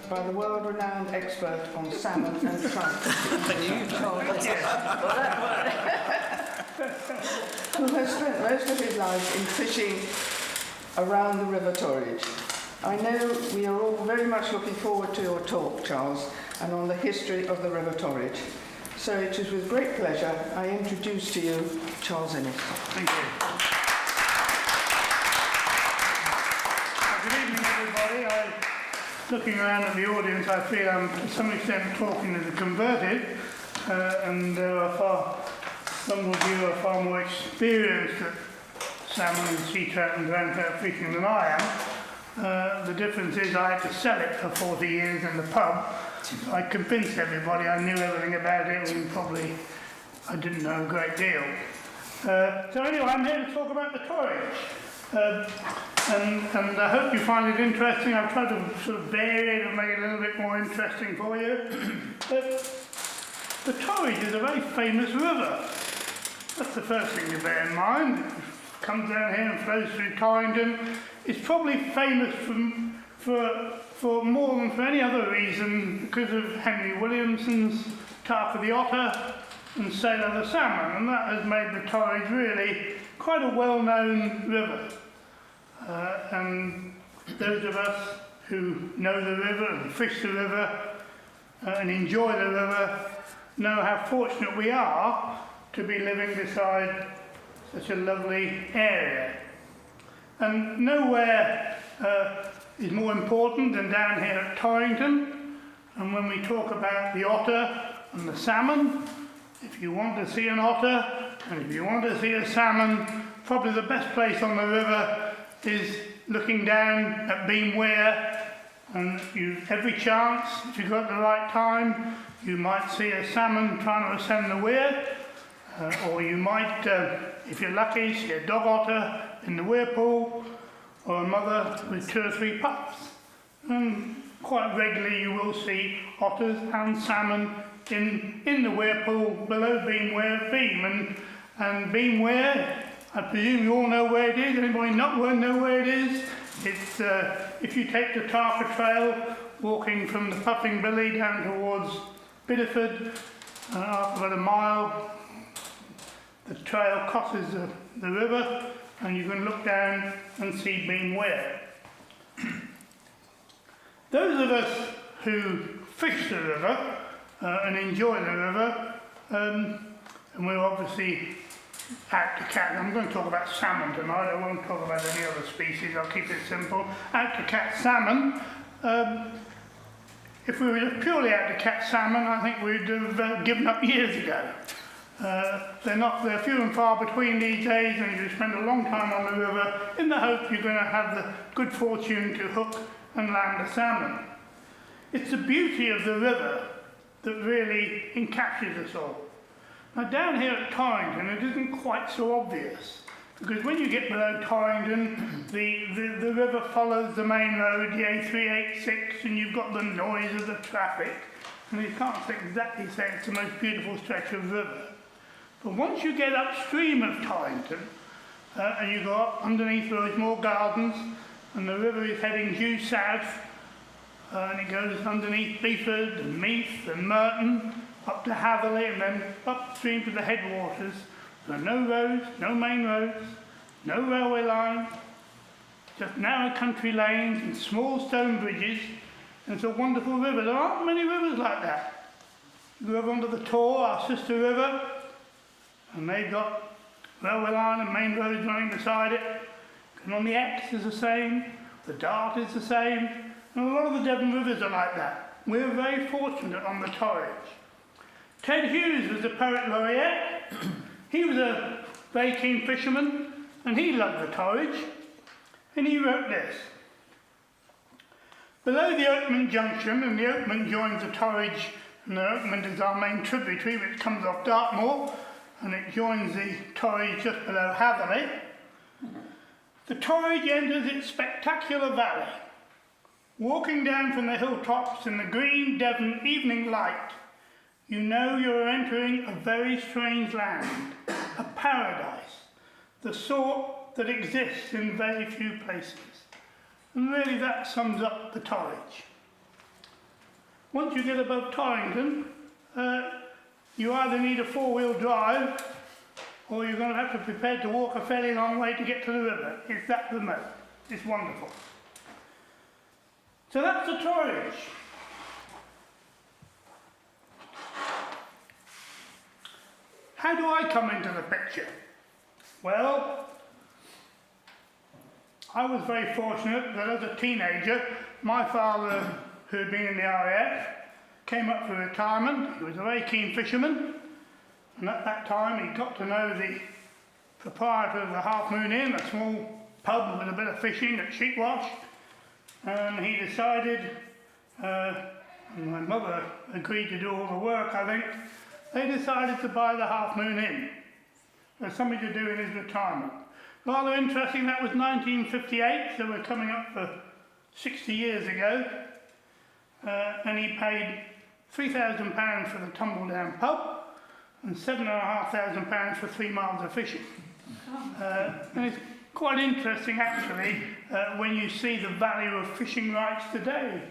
By the world-renowned expert on salmon and trout. Who has spent most of his life in fishing around the River Torridge. I know we are all very much looking forward to your talk, Charles, and on the history of the River Torridge. So it is with great pleasure I introduce to you Charles Innes. Thank you. Good evening, everybody. Looking around at the audience, I feel I'm to some extent talking as a converted, and some of you are far more experienced at salmon and sea trout and ground trout fishing than I am. The difference is I had to sell it for 40 years in the pub. So I convinced everybody I knew everything about it, when probably I didn't know a great deal. So anyway, I'm here to talk about the Torridge. And I hope you find it interesting. I've tried to sort of vary it and make it a little bit more interesting for you. The Torridge is a very famous river. That's the first thing to bear in mind. It comes down here and flows through Torrington. It's probably famous for more than for any other reason because of Henry Williamson's Tar for the Otter and Sailor the Salmon, and that has made the Torridge really quite a well-known river. And those of us who know the river and fish the river and enjoy the river know how fortunate we are to be living beside such a lovely area. And nowhere is more important than down here at Torrington. And when we talk about the otter and the salmon, if you want to see an otter and if you want to see a salmon, probably the best place on the river is looking down at Beam Weir, and every chance, if you've got the right time, you might see a salmon trying to ascend the weir, or you might, if you're lucky, see a dog otter in the weir pool, or a mother with 2 or 3 pups. And quite regularly you will see otters and salmon in the weir pool below Beam Weir Beam. And Beam Weir, I presume you all know where it is. Anybody not know where it is? It's if you take the Tarka Trail, walking from the Puffing Billy down towards Bideford, after about a mile, the trail crosses the river, and you can look down and see Beam Weir. Those of us who fish the river and enjoy the river, and we're obviously out to catch, I'm going to talk about salmon tonight, I won't talk about any other species, I'll keep it simple. Out to catch salmon. If we were just purely out to catch salmon, I think we'd have given up years ago. They're few and far between these days, and you spend a long time on the river in the hope you're going to have the good fortune to hook and land a salmon. It's the beauty of the river that really encaptures us all. Now down here at Torrington it isn't quite so obvious, because when you get below Torrington the river follows the main road, the A386, and you've got the noise of the traffic, and you can't exactly say it's the most beautiful stretch of river. But once you get upstream of Torrington and you go up underneath Rosemore Gardens, and the river is heading due south, and it goes underneath Beeford and Meath and Merton, up to Hatherley, and then upstream to the headwaters. There are no roads, no main roads, no railway line, just narrow country lanes and small stone bridges, and it's a wonderful river. There aren't many rivers like that. You go over onto the Tor, our sister river, and they've got railway line and main roads running beside it. And on the Exe is the same, the Dart is the same, and a lot of the Devon rivers are like that. We're very fortunate on the Torridge. Ted Hughes was the poet laureate. He was a very keen fisherman, and he loved the Torridge, and he wrote this. Below the Oatman Junction, and the Oatman joins the Torridge, and the Oatman is our main tributary which comes off Dartmoor, and it joins the Torridge just below Hatherley. The Torridge enters its spectacular valley. Walking down from the hilltops in the green Devon evening light, you know you're entering a very strange land, a paradise, the sort that exists in very few places. And really that sums up the Torridge. Once you get above Torrington, you either need a four-wheel drive or you're going to have to be prepared to walk a fairly long way to get to the river. It's that remote. It's wonderful. So that's the Torridge. How do I come into the picture? Well, I was very fortunate that as a teenager, my father, who had been in the RAF, came up for retirement. He was a very keen fisherman, and at that time he got to know the proprietor of the Half Moon Inn, a small pub with a bit of fishing at Sheepwash, and he decided, and my mother agreed to do all the work, I think, they decided to buy the Half Moon Inn. There's something to do in his retirement. Rather interesting, that was 1958, so we're coming up for 60 years ago, and he paid £3,000 for the tumble-down pub and £7,500 for 3 miles of fishing. And it's quite interesting, actually, when you see the value of fishing rights today,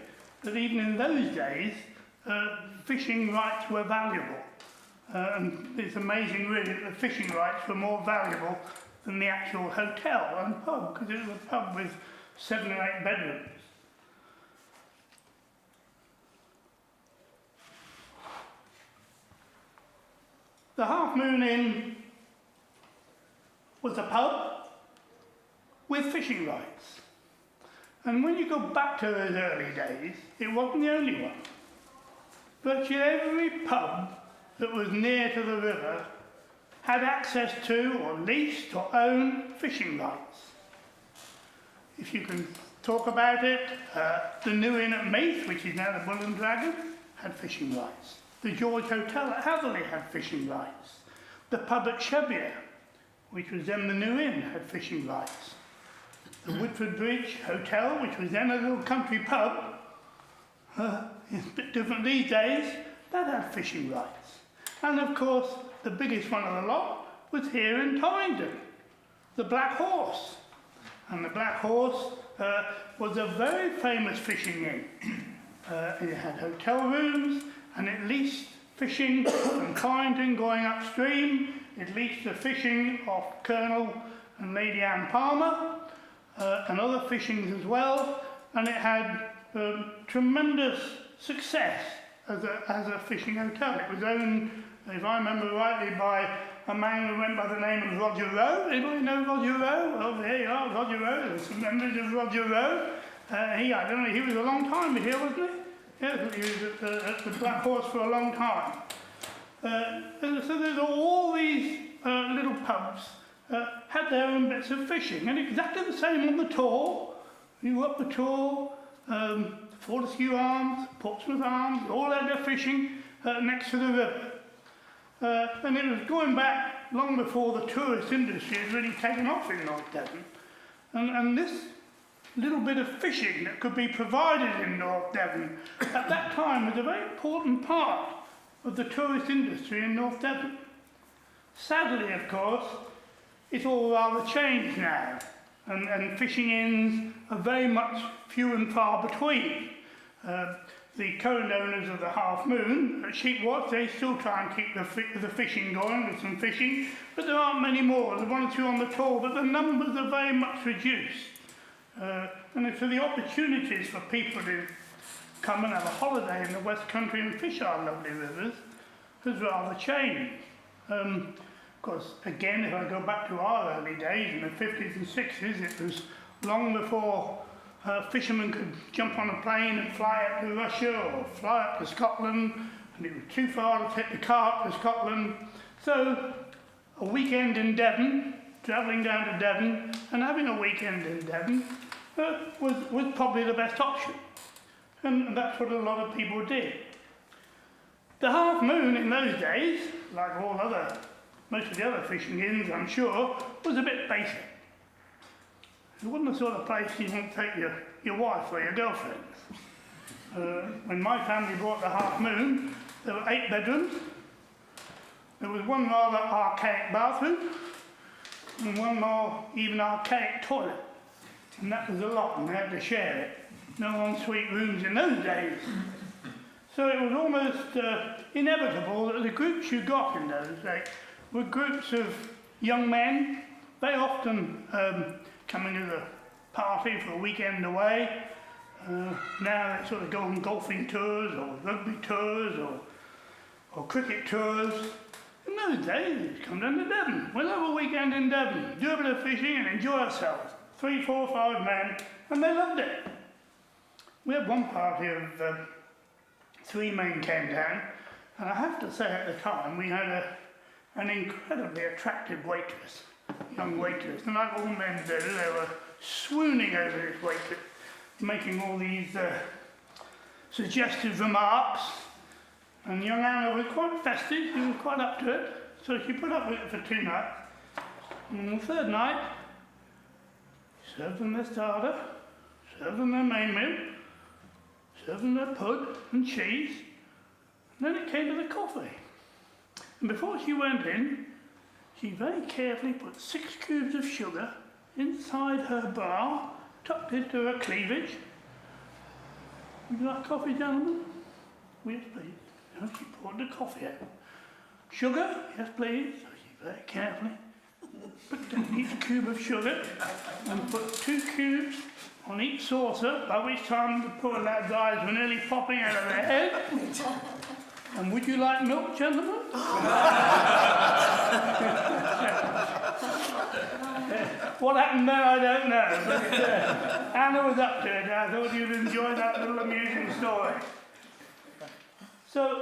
that even in those days, fishing rights were valuable. And it's amazing, really, that the fishing rights were more valuable than the actual hotel and pub, because it was a pub with 7 or 8 bedrooms. The Half Moon Inn was a pub with fishing rights. And when you go back to those early days, it wasn't the only one. Virtually every pub that was near to the river had access to, or leased, or owned fishing rights. If you can talk about it, the New Inn at Meath, which is now the Bull and Dragon, had fishing rights. The George Hotel at Hatherley had fishing rights. The pub at Chevier, which was then the New Inn, had fishing rights. The Woodford Bridge Hotel, which was then a little country pub, it's a bit different these days, that had fishing rights. And of course, the biggest one of the lot was here in Torrington, the Black Horse. And the Black Horse was a very famous fishing inn. It had hotel rooms, and it leased fishing from Torrington going upstream. It leased the fishing of Colonel and Lady Anne Palmer, and other fishings as well. And it had tremendous success as a fishing hotel. It was owned, if I remember rightly, by a man who went by the name of Roger Rowe. Anybody know Roger Rowe? Well, there you are, Roger Rowe. There's some members of Roger Rowe. I don't know, he was a long time here, wasn't he? Yeah, he was at the Black Horse for a long time. So there's all these little pubs had their own bits of fishing, and exactly the same on the Tor. You go up the Tor, Fortescue Arms, Portsmouth Arms, all had their fishing next to the river. And it was going back long before the tourist industry had really taken off in North Devon. And this little bit of fishing that could be provided in North Devon at that time was a very important part of the tourist industry in North Devon. Sadly, of course, it's all rather changed now, and fishing inns are very much few and far between. The current owners of the Half Moon at Sheepwash, they still try and keep the fishing going with some fishing, but there aren't many more. There's 1 or 2 on the Tor, but the numbers are very much reduced. And so the opportunities for people to come and have a holiday in the West Country and fish our lovely rivers has rather changed. Of course, again, if I go back to our early days in the 50s and 60s, it was long before fishermen could jump on a plane and fly up to Russia or fly up to Scotland, and it was too far to take the car up to Scotland. So a weekend in Devon, travelling down to Devon and having a weekend in Devon was probably the best option. And that's what a lot of people did. The Half Moon in those days, like all other most of the other fishing inns, I'm sure, was a bit basic. It wasn't the sort of place you want to take your wife or your girlfriends. When my family bought the Half Moon, there were 8 bedrooms. There was one rather archaic bathroom and one more even archaic toilet. And that was a lot, and they had to share it. No ensuite rooms in those days. So it was almost inevitable that the groups you got in those days were groups of young men, very often coming to the party for a weekend away. Now they sort of go on golfing tours or rugby tours or cricket tours. In those days, they'd come down to Devon. We'll have a weekend in Devon, do a bit of fishing and enjoy ourselves. 3, 4, 5 men, and they loved it. We had one party of 3 men came down, and I have to say at the time we had an incredibly attractive waitress, young waitress, and like all men do, they were swooning over this waitress, making all these suggestive remarks. And young Anna was quite festive, she was quite up to it, so she put up with it for 2 nights. And on the 3rd night, served them their starter, served them their main meal, served them their pud and cheese, and then it came to the coffee. And before she went in, she very carefully put 6 cubes of sugar inside her bra, tucked into her cleavage. Would you like coffee, gentlemen? Yes, please. And she poured the coffee out. Sugar? Yes, please. So she very carefully put down each cube of sugar and put 2 cubes on each saucer, by which time the poor lad's eyes were nearly popping out of their head. And would you like milk, gentlemen? What happened there, I don't know. But Anna was up to it. I thought you'd enjoy that little amusing story. So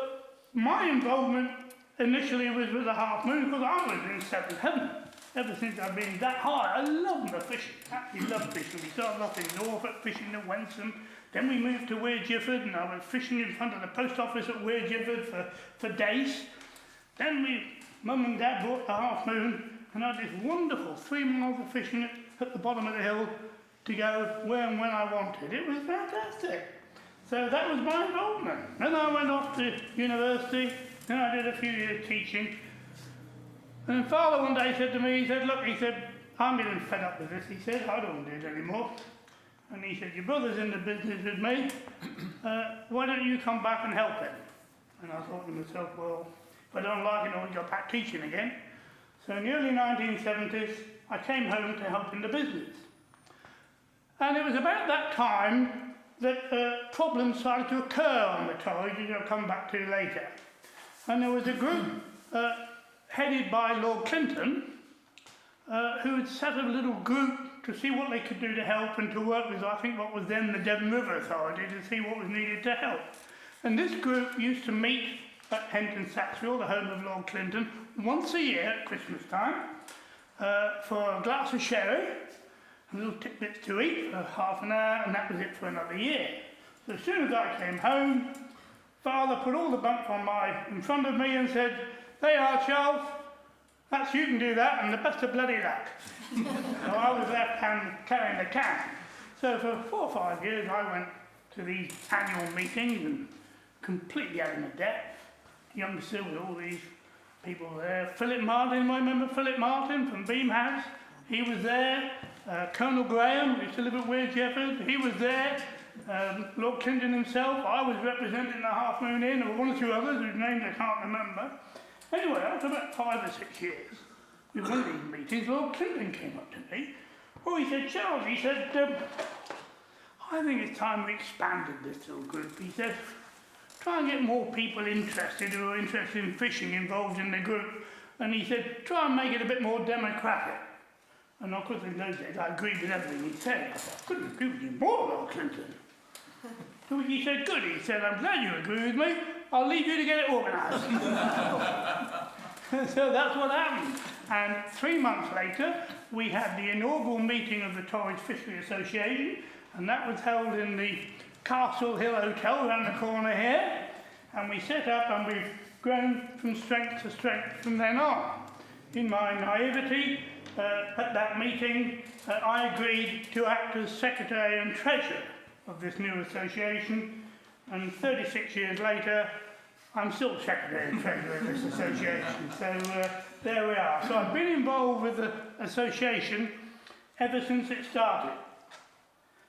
my involvement initially was with the Half Moon because I was in 7th heaven. Ever since I've been that high, I loved the fishing. Absolutely loved fishing. We started off in Norfolk, fishing at Wensum. Then we moved to Weir Gifford, and I was fishing in front of the post office at Weir Gifford for days. Then Mum and Dad bought the Half Moon, and I had this wonderful 3 miles of fishing at the bottom of the hill to go where and when I wanted. It was fantastic. So that was my involvement. Then I went off to university, then I did a few years teaching. And Father one day said to me, he said, look, he said, I'm getting fed up with this. He said, I don't want to do it anymore. And he said, your brother's in the business with me. Why don't you come back and help him? And I thought to myself, well, if I don't like it, I'll go back teaching again. So in the early 1970s, I came home to help in the business. And it was about that time that problems started to occur on the Torridge, which I'll come back to later. And there was a group headed by Lord Clinton, who had set up a little group to see what they could do to help and to work with, I think, what was then the Devon River Authority to see what was needed to help. And this group used to meet at Henton Saxfield, the home of Lord Clinton, once a year at Christmas time for a glass of sherry and little tidbits to eat for half an hour, and that was it for another year. So as soon as I came home, Father put all the bunk in front of me and said, there you are, Charles, you can do that, and the best of bloody luck. So I was left carrying the can. So for 4 or 5 years I went to these annual meetings and completely out of my depth. Young Sil with all these people there. Philip Martin, I remember Philip Martin from Beam House. He was there. Colonel Graham, who used to live at Weir Gifford, he was there. Lord Clinton himself, I was representing the Half Moon Inn, or 1 or 2 others whose names I can't remember. Anyway, after about 5 or 6 years, with one of these meetings, Lord Clinton came up to me. Oh, he said, Charles, he said, I think it's time we expanded this little group. He said, try and get more people interested who are interested in fishing involved in the group. And he said, try and make it a bit more democratic. And of course, in those days, I agreed with everything he said. I thought, I couldn't agree with you more, Lord Clinton. So he said, good. He said, I'm glad you agree with me. I'll leave you to get it organised. So that's what happened. And 3 months later, we had the inaugural meeting of the Torridge Fishery Association, and that was held in the Castle Hill Hotel around the corner here. And we set up, and we've grown from strength to strength from then on. in my naivety, at that meeting, I agreed to act as Secretary and Treasurer of this new association, and 36 years later, I'm still Secretary and Treasurer of this association. So there we are. So I've been involved with the association ever since it started.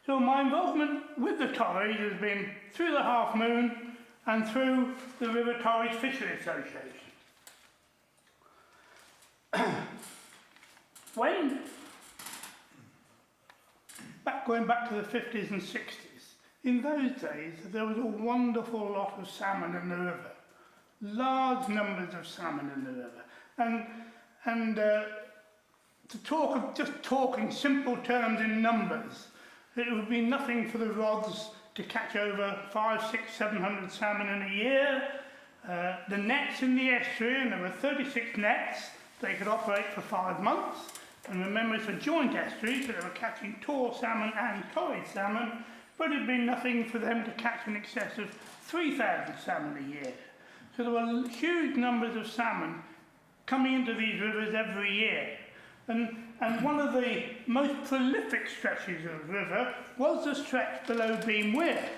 So my involvement with the Torridge has been through the Half Moon and through the River Torridge Fishery Association. Going back to the 50s and 60s, in those days there was a wonderful lot of salmon in the river, large numbers of salmon in the river, and to talk of just talking simple terms in numbers, it would be nothing for the rods to catch over 500, 600, 700 salmon in a year. The nets in the estuary, and there were 36 nets, they could operate for 5 months. And remember, it's a joint estuary, so they were catching tor salmon and torrid salmon, but it'd been nothing for them to catch in excess of 3,000 salmon a year. So there were huge numbers of salmon coming into these rivers every year. And one of the most prolific stretches of the river was the stretch below Beam Weir,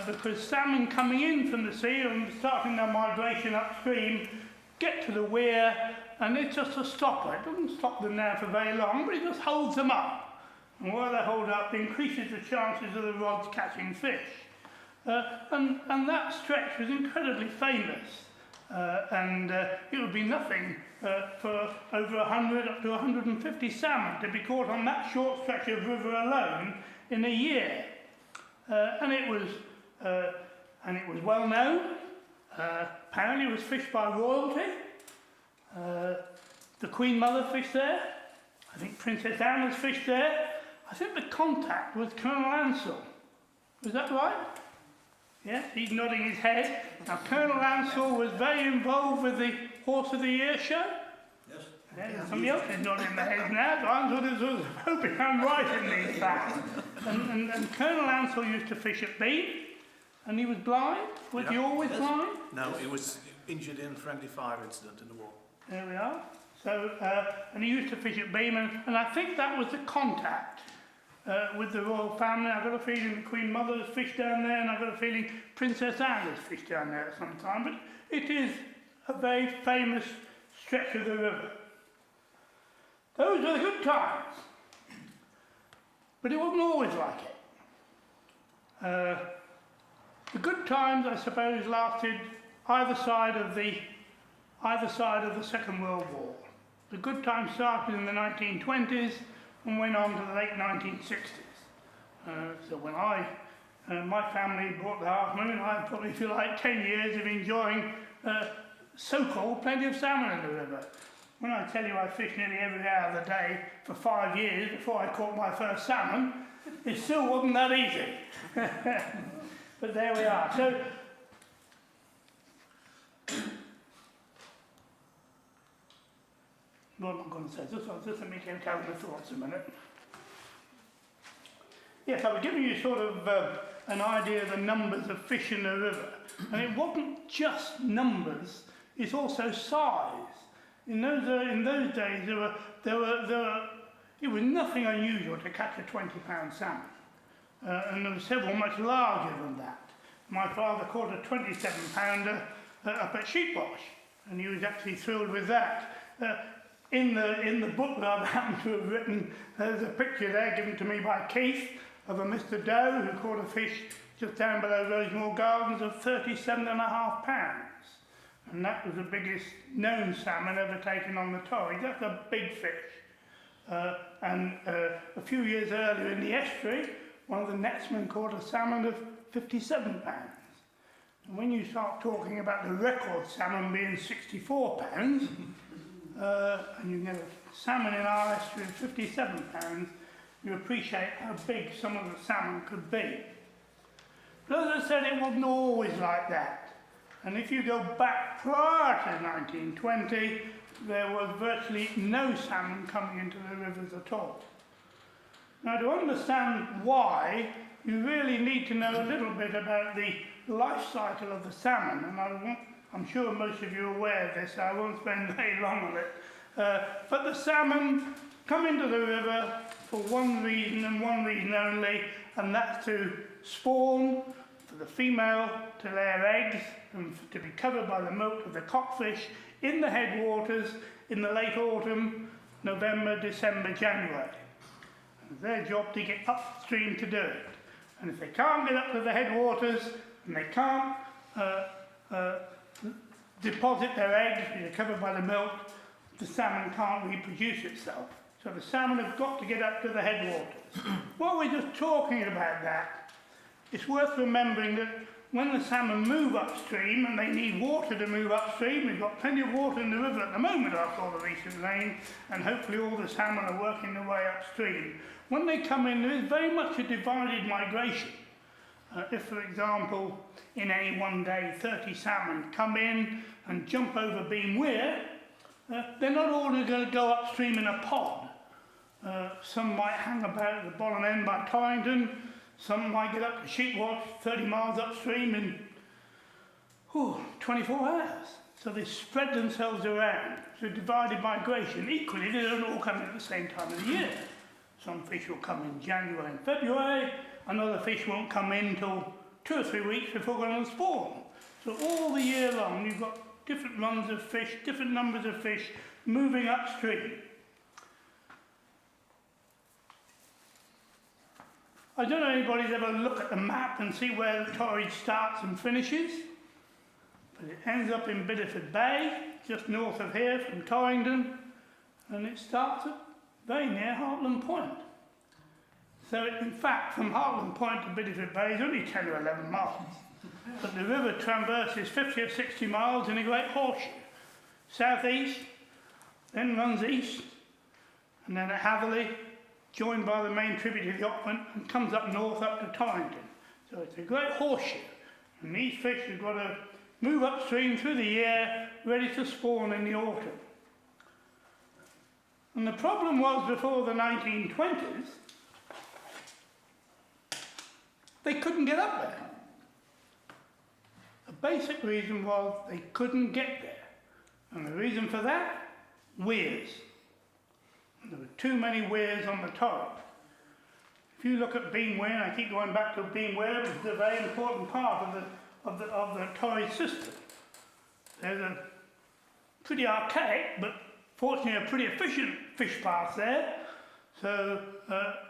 because salmon coming in from the sea and starting their migration upstream get to the weir, and it's just a stopper. It doesn't stop them there for very long, but it just holds them up. And while they hold up, it increases the chances of the rods catching fish. And that stretch was incredibly famous. And it would be nothing for over 100 up to 150 salmon to be caught on that short stretch of river alone in a year. And it was well known. Apparently it was fished by royalty. The Queen Mother fished there. I think Princess Anne was fished there. I think the contact was Colonel Ansell. Was that right? Yes, he's nodding his head. Now, Colonel Ansell was very involved with the Horse of the Year show. Yes. Yeah, somebody else is nodding their head now, so I'm sort of hoping I'm right in these facts. And Colonel Ansell used to fish at Beam, and he was blind. Was he always blind? No, he was injured in a friendly fire incident in the war. There we are. So, and he used to fish at Beam, and I think that was the contact with the royal family. I've got a feeling the Queen Mother has fished down there, and I've got a feeling Princess Anne has fished down there at some time. But it is a very famous stretch of the river. Those were the good times. But it wasn't always like it. The good times, I suppose, lasted either side of the Second World War. The good times started in the 1920s and went on to the late 1960s. So when my family bought the Half Moon, I had probably feel like 10 years of enjoying so-called plenty of salmon in the river. When I tell you I fished nearly every hour of the day for 5 years before I caught my first salmon, it still wasn't that easy. But there we are. So, what am I going to say? Just let me get out of my thoughts a minute. Yes, I was giving you sort of an idea of the numbers of fish in the river. And it wasn't just numbers, it's also size. In those days, it was nothing unusual to catch a 20-pound salmon. And there were several much larger than that. My father caught a 27-pounder up at Sheepwash, and he was actually thrilled with that. In the book that I've happened to have written, there's a picture there given to me by Keith of a Mr. Doe who caught a fish just down below Rosemore Gardens of 37.5 pounds. And that was the biggest known salmon ever taken on the Torridge. That's a big fish. And a few years earlier in the estuary, one of the netsmen caught a salmon of 57 pounds. And when you start talking about the record salmon being 64 pounds, and you get a salmon in our estuary of 57 pounds, you appreciate how big some of the salmon could be. But as I said, it wasn't always like that. And if you go back prior to 1920, there was virtually no salmon coming into the rivers at all. Now, to understand why, you really need to know a little bit about the life cycle of the salmon, and I I'm sure most of you are aware of this, so I won't spend very long on it. But the salmon come into the river for one reason and one reason only, and that's to spawn, for the female to lay her eggs and to be covered by the milk of the cockfish in the headwaters in the late autumn, November, December, January. It's their job to get upstream to do it. And if they can't get up to the headwaters and they can't deposit their eggs, which are covered by the milk, the salmon can't reproduce itself. So the salmon have got to get up to the headwaters. While we're just talking about that, it's worth remembering that when the salmon move upstream, and they need water to move upstream, we've got plenty of water in the river at the moment after all the recent rain, and hopefully all the salmon are working their way upstream. When they come in, there is very much a divided migration. If, for example, in any one day 30 salmon come in and jump over Beam Weir, they're not all going to go upstream in a pod. Some might hang about at the bottom end by Torridge, some might get up to Sheepwatch 30 miles upstream in 24 hours. So they spread themselves around. So divided migration. Equally, they don't all come in at the same time of the year. Some fish will come in January and February, and other fish won't come in until 2 or 3 weeks before going to spawn. So all the year long, you've got different runs of fish, different numbers of fish moving upstream. I don't know if anybody's ever looked at the map and see where the Torridge starts and finishes, but it ends up in Bideford Bay, just north of here from Torrington, and it starts at very near Hartland Point. So in fact, from Hartland Point to Bideford Bay is only 10 or 11 miles. But the river traverses 50 or 60 miles in a great horseshoe. Southeast, then runs east, and then at Hatherley, joined by the main tributary of the Ockman, and comes up north up to Torrington. So it's a great horseshoe. And these fish have got to move upstream through the year, ready to spawn in the autumn. And the problem was before the 1920s, they couldn't get up there. The basic reason was they couldn't get there. And the reason for that? Weirs. There were too many weirs on the Torridge. If you look at Beam Weir, and I keep going back to Beam Weir, which is a very important part of the Torridge system. There's a pretty archaic, but fortunately a pretty efficient fish path there. So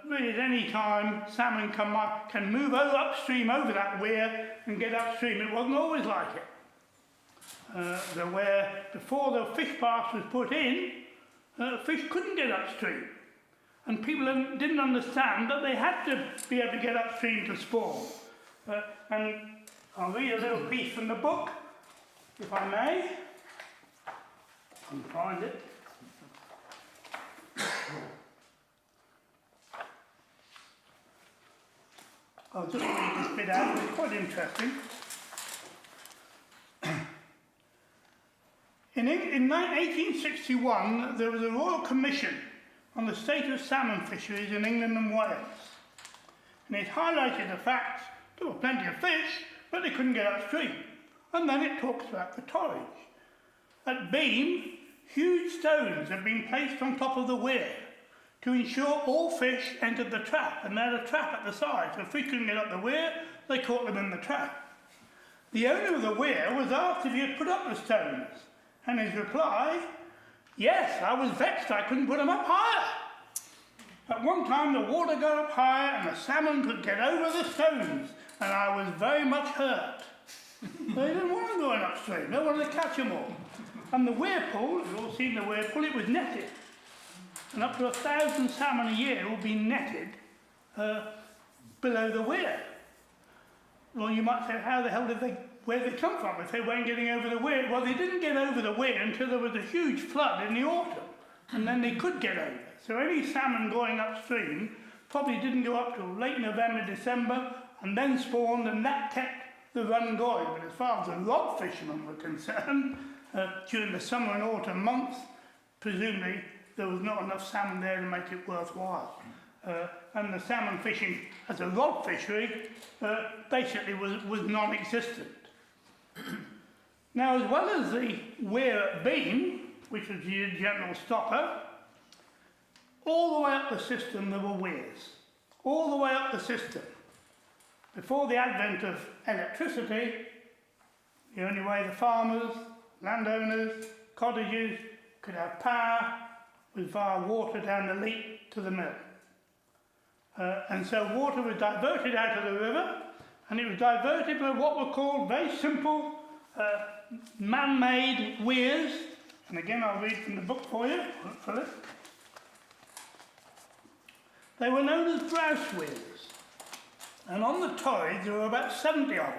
really at any time salmon can move upstream over that weir and get upstream. It wasn't always like it. The weir, before the fish path was put in, fish couldn't get upstream. And people didn't understand that they had to be able to get upstream to spawn. And I'll read a little piece from the book, if I may. I can find it. I'll just read this bit out, it's quite interesting. In 1861, there was a Royal Commission on the state of salmon fisheries in England and Wales. And it highlighted the fact there were plenty of fish, but they couldn't get upstream. And then it talks about the Torridge. At Beam, huge stones had been placed on top of the weir to ensure all fish entered the trap, and they had a trap at the side, so if fish couldn't get up the weir, they caught them in the trap. The owner of the weir was asked if he had put up the stones, and his reply, yes, I was vexed I couldn't put them up higher. At one time the water got up higher and the salmon could get over the stones, and I was very much hurt. They didn't want them going upstream, they wanted to catch them all. And the weir pool, you've all seen the weir pool, it was netted. And up to 1,000 salmon a year will be netted below the weir. Well, you might say, how the hell where did they come from if they weren't getting over the weir? Well, they didn't get over the weir until there was a huge flood in the autumn, and then they could get over. So any salmon going upstream probably didn't go up till late November, December, and then spawned, and that kept the run going. But as far as the rod fishermen were concerned, during the summer and autumn months, presumably there was not enough salmon there to make it worthwhile. And the salmon fishing as a rod fishery basically was non-existent. Now, as well as the weir at Bean, which was the general stopper, all the way up the system there were weirs. All the way up the system. Before the advent of electricity, the only way the farmers, landowners, cottagers could have power was via water down the leak to the mill. And so water was diverted out of the river, and it was diverted by what were called very simple man-made weirs. And again, I'll read from the book for you, Philip. They were known as grouse weirs, and on the Torridge there were about 70 of them.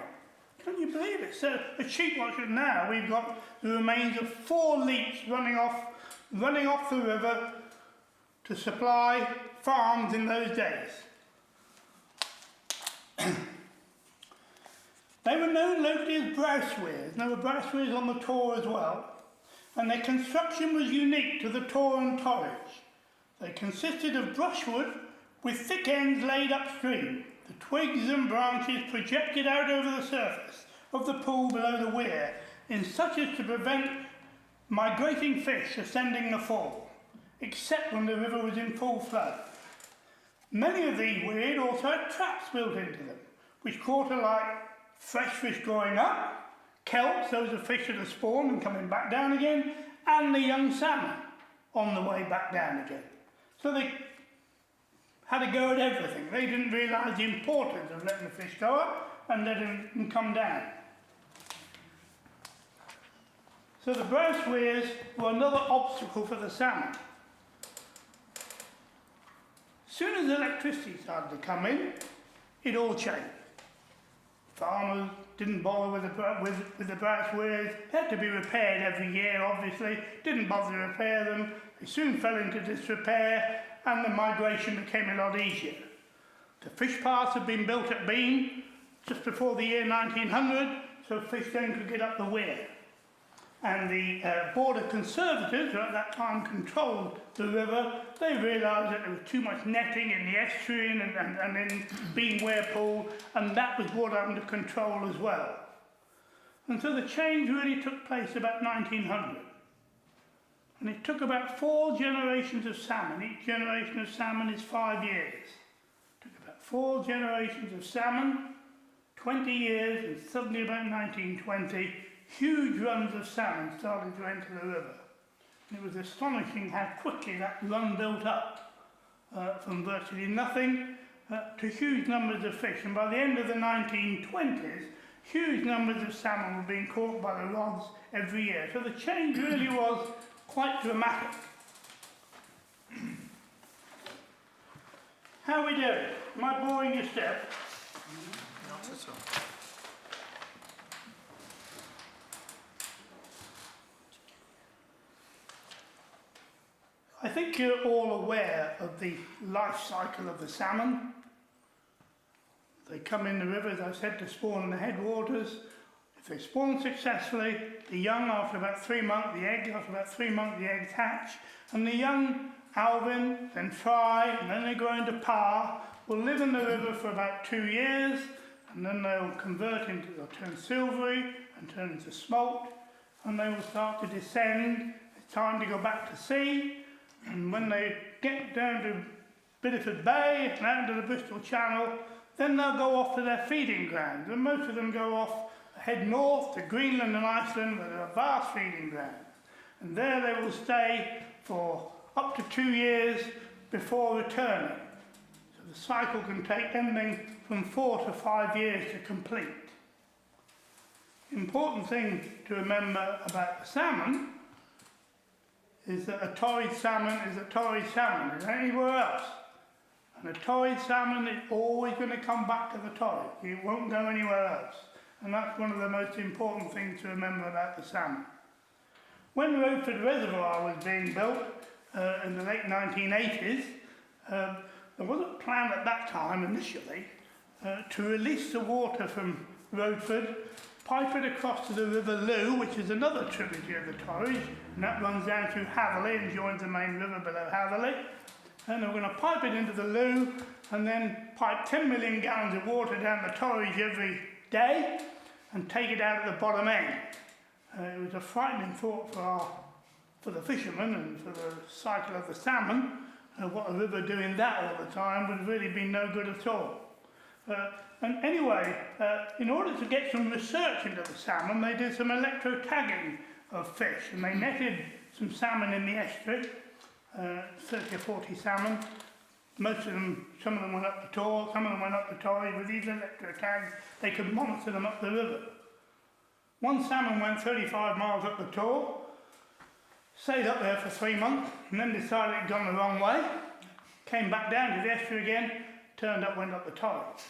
Can you believe it? So at Sheepwatcher now we've got the remains of 4 leaks running off the river to supply farms in those days. They were known locally as grouse weirs, and there were grouse weirs on the Tor as well, and their construction was unique to the Tor and Torridge. They consisted of brushwood with thick ends laid upstream, the twigs and branches projected out over the surface of the pool below the weir, in such as to prevent migrating fish ascending the fall, except when the river was in full flood. Many of these weirs also had traps built into them, which caught alike fresh fish growing up, kelps, those are fish that are spawned and coming back down again, and the young salmon on the way back down again. So they had a go at everything. They didn't realise the importance of letting the fish go up and letting them come down. So the grouse weirs were another obstacle for the salmon. As soon as electricity started to come in, it all changed. Farmers didn't bother with the grouse weirs. They had to be repaired every year, obviously. Didn't bother to repair them. They soon fell into disrepair, and the migration became a lot easier. The fish paths had been built at Bean just before the year 1900, so fish then could get up the weir. And the border conservators, who at that time controlled the river, they realised that there was too much netting in the estuary and in Bean Weir Pool, and that was brought under control as well. And so the change really took place about 1900. And it took about 4 generations of salmon. Each generation of salmon is 5 years. It took about 4 generations of salmon, 20 years, and suddenly about 1920, huge runs of salmon started to enter the river. And it was astonishing how quickly that run built up from virtually nothing to huge numbers of fish. And by the end of the 1920s, huge numbers of salmon were being caught by the rods every year. So the change really was quite dramatic. How are we doing? Am I boring you still? Not at all. I think you're all aware of the life cycle of the salmon. They come in the river, as I said, to spawn in the headwaters. If they spawn successfully, the young, after about 3 months, the eggs hatch, and the young alvin, then fry, and then they grow into par, will live in the river for about 2 years, and then they'll they'll turn silvery and turn into smolt, and they will start to descend. It's time to go back to sea. And when they get down to Bideford Bay and out into the Bristol Channel, then they'll go off to their feeding grounds. And most of them go off, head north to Greenland and Iceland, where there are vast feeding grounds. And there they will stay for up to 2 years before returning. So the cycle can take anything from 4 to 5 years to complete. The important thing to remember about the salmon is that a Torridge salmon is a Torridge salmon, it's anywhere else. And a Torridge salmon is always going to come back to the Torridge, it won't go anywhere else. And that's one of the most important things to remember about the salmon. When Rodeford Reservoir was being built in the late 1980s, there was a plan at that time initially to release the water from Rodeford, pipe it across to the River Loo, which is another tributary of the Torridge, and that runs down through Hatherley and joins the main river below Hatherley. And we're going to pipe it into the Loo and then pipe 10 million gallons of water down the Torridge every day and take it out at the bottom end. It was a frightening thought for the fishermen and for the cycle of the salmon. What a river doing that all the time would really be no good at all. And anyway, in order to get some research into the salmon, they did some electro-tagging of fish, and they netted some salmon in the estuary, 30 or 40 salmon. Most of them, some of them went up the Tor, some of them went up the Torridge. With these electro-tags, they could monitor them up the river. One salmon went 35 miles up the Tor, stayed up there for 3 months, and then decided it had gone the wrong way, came back down to the estuary again, turned up, went up the Torridge,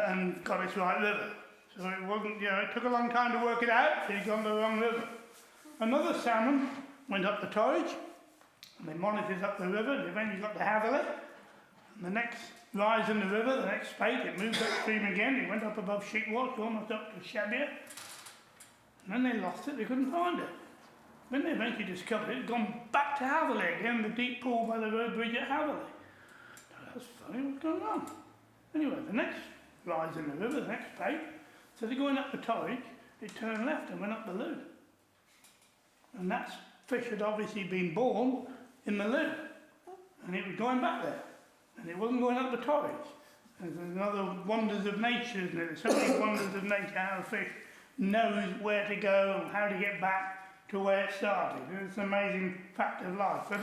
and got its right river. So it wasn't, it took a long time to work it out, so he'd gone the wrong river. Another salmon went up the Torridge, and they monitored up the river, and eventually got to Hatherley. And the next rise in the river, the next spate, it moved upstream again, it went up above Sheepwatch, almost up to Shabia, and then they lost it, they couldn't find it. When they eventually discovered it, it had gone back to Hatherley again, the deep pool by the road bridge at Hatherley. That's funny, what's going on? Anyway, the next rise in the river, the next spate, so they're going up the Torridge, it turned left and went up the Loo. And that fish had obviously been born in the Loo, and it was going back there, and it wasn't going up the Torridge. There's another wonders of nature, isn't it? There's so many wonders of nature, how a fish knows where to go and how to get back to where it started. It's an amazing fact of life. But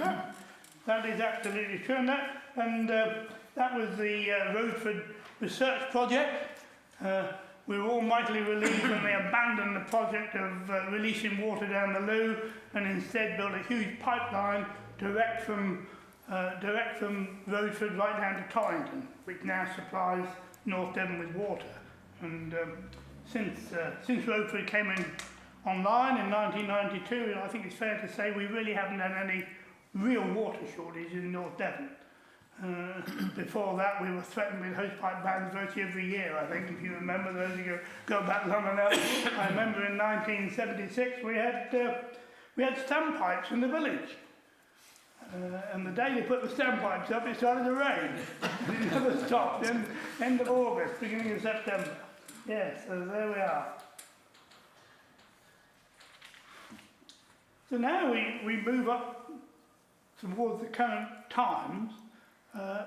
that is absolutely true. And that was the Roadford Research Project. We were all mightily relieved when they abandoned the project of releasing water down the Loo and instead built a huge pipeline direct from Roadford right down to Torrington, which now supplies North Devon with water. And since Roadford came online in 1992, I think it's fair to say we really haven't had any real water shortage in North Devon. Before that, we were threatened with hosepipe bans virtually every year, I think, if you remember, those who go back long enough. I remember in 1976 we had standpipes in the village. And the day they put the standpipes up, it started to rain. It never stopped. End of August, beginning of September. Yes, so there we are. So now we move up towards the current times,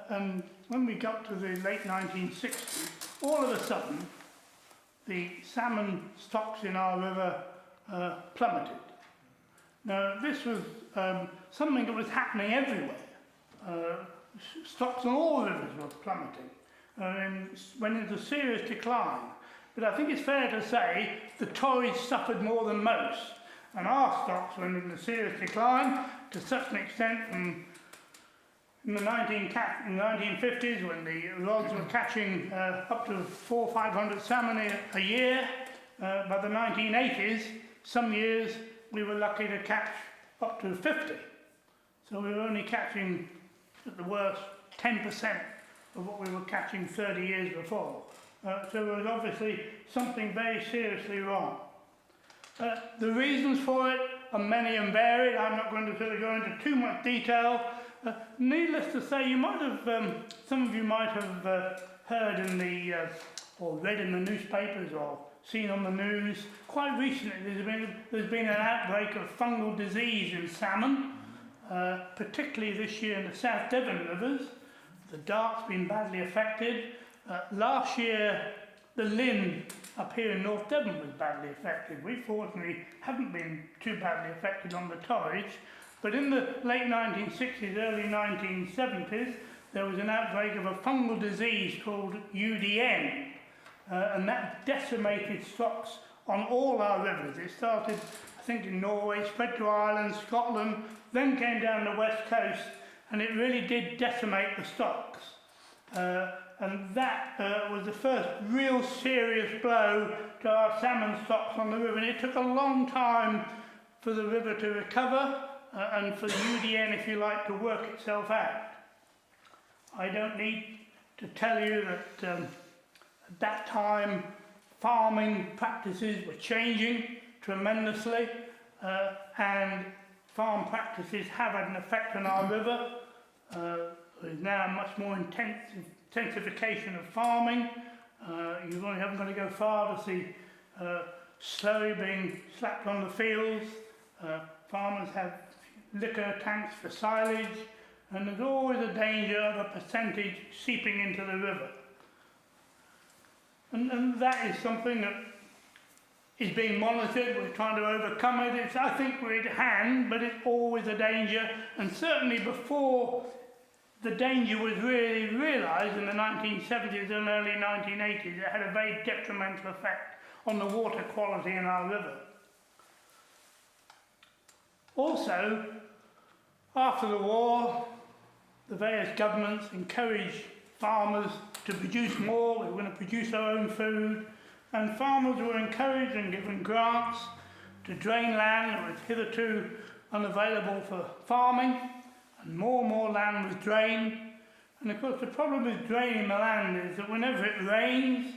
and when we got to the late 1960s, all of a sudden the salmon stocks in our river plummeted. Now this was something that was happening everywhere. Stocks on all rivers were plummeting and went into serious decline. But I think it's fair to say the Torridge suffered more than most. And our stocks went into serious decline to such an extent from in the 1950s, when the rods were catching up to 400 or 500 salmon a year. By the 1980s, some years we were lucky to catch up to 50. So we were only catching, at the worst, 10% of what we were catching 30 years before. So there was obviously something very seriously wrong. The reasons for it are many and varied. I'm not going to sort of go into too much detail. Needless to say, you might have, some of you might have heard in the, or read in the newspapers or seen on the news, quite recently there's been an outbreak of fungal disease in salmon, particularly this year in the South Devon rivers. The Dart's been badly affected. Last year, the Lynn up here in North Devon was badly affected. We fortunately haven't been too badly affected on the Torridge, but in the late 1960s, early 1970s, there was an outbreak of a fungal disease called UDN, and that decimated stocks on all our rivers. It started, I think, in Norway, spread to Ireland, Scotland, then came down the west coast, and it really did decimate the stocks. And that was the first real serious blow to our salmon stocks on the river. And it took a long time for the river to recover and for the UDN, if you like, to work itself out. I don't need to tell you that at that time farming practices were changing tremendously, and farm practices have had an effect on our river. There's now a much more intensification of farming. You really haven't got to go far to see slurry being slapped on the fields. Farmers have liquor tanks for silage, and there's always a danger of a percentage seeping into the river. And that is something that is being monitored. We're trying to overcome it. I think we're at hand, but it's always a danger. And certainly before the danger was really realised in the 1970s and early 1980s, it had a very detrimental effect on the water quality in our river. Also, after the war, the various governments encouraged farmers to produce more. We were going to produce our own food, and farmers were encouraged and given grants to drain land that was hitherto unavailable for farming, and more land was drained. And of course the problem with draining the land is that whenever it rains,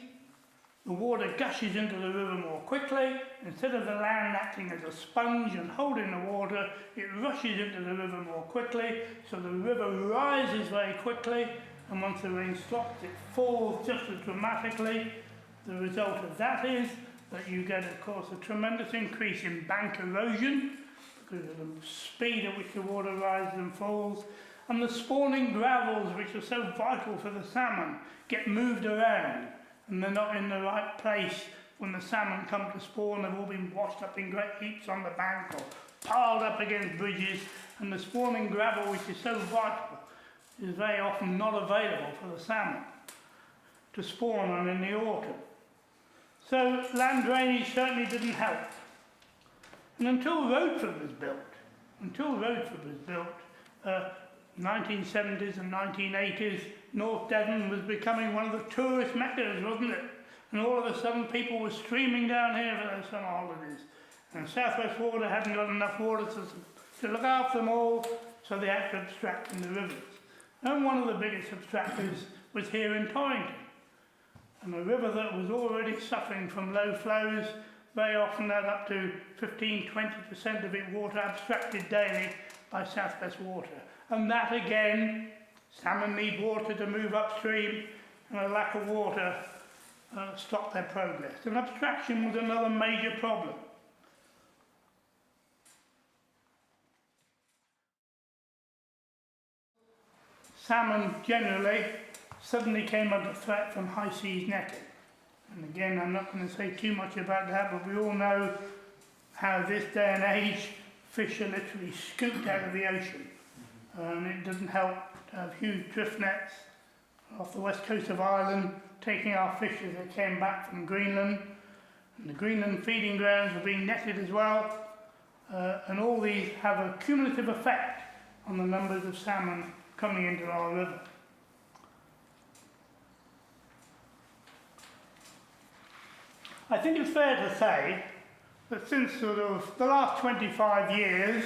the water gushes into the river more quickly. Instead of the land acting as a sponge and holding the water, it rushes into the river more quickly, so the river rises very quickly, and once the rain stops, it falls just as dramatically. The result of that is that you get, of course, a tremendous increase in bank erosion because of the speed at which the water rises and falls, and the spawning gravels, which are so vital for the salmon, get moved around, and they're not in the right place. When the salmon come to spawn, they've all been washed up in great heaps on the bank or piled up against bridges, and the spawning gravel, which is so vital, is very often not available for the salmon to spawn on in the autumn. So land drainage certainly didn't help. And until Roadford was built, 1970s and 1980s, North Devon was becoming one of the tourist meccas, wasn't it? And all of a sudden people were streaming down here for their summer holidays. And South West Water hadn't got enough water to look after them all, so they had to abstract from the rivers. And one of the biggest abstractors was here in Torrington. And a river that was already suffering from low flows very often had up to 15–20% of its water abstracted daily by South West Water. And that again, salmon need water to move upstream, and a lack of water stopped their progress. And abstraction was another major problem. Salmon generally suddenly came under threat from high seas netting. And again, I'm not going to say too much about that, but we all know how this day and age fish are literally scooped out of the ocean. And it doesn't help to have huge drift nets off the west coast of Ireland taking our fish as they came back from Greenland. And the Greenland feeding grounds are being netted as well. And all these have a cumulative effect on the numbers of salmon coming into our river. I think it's fair to say that since sort of the last 25 years,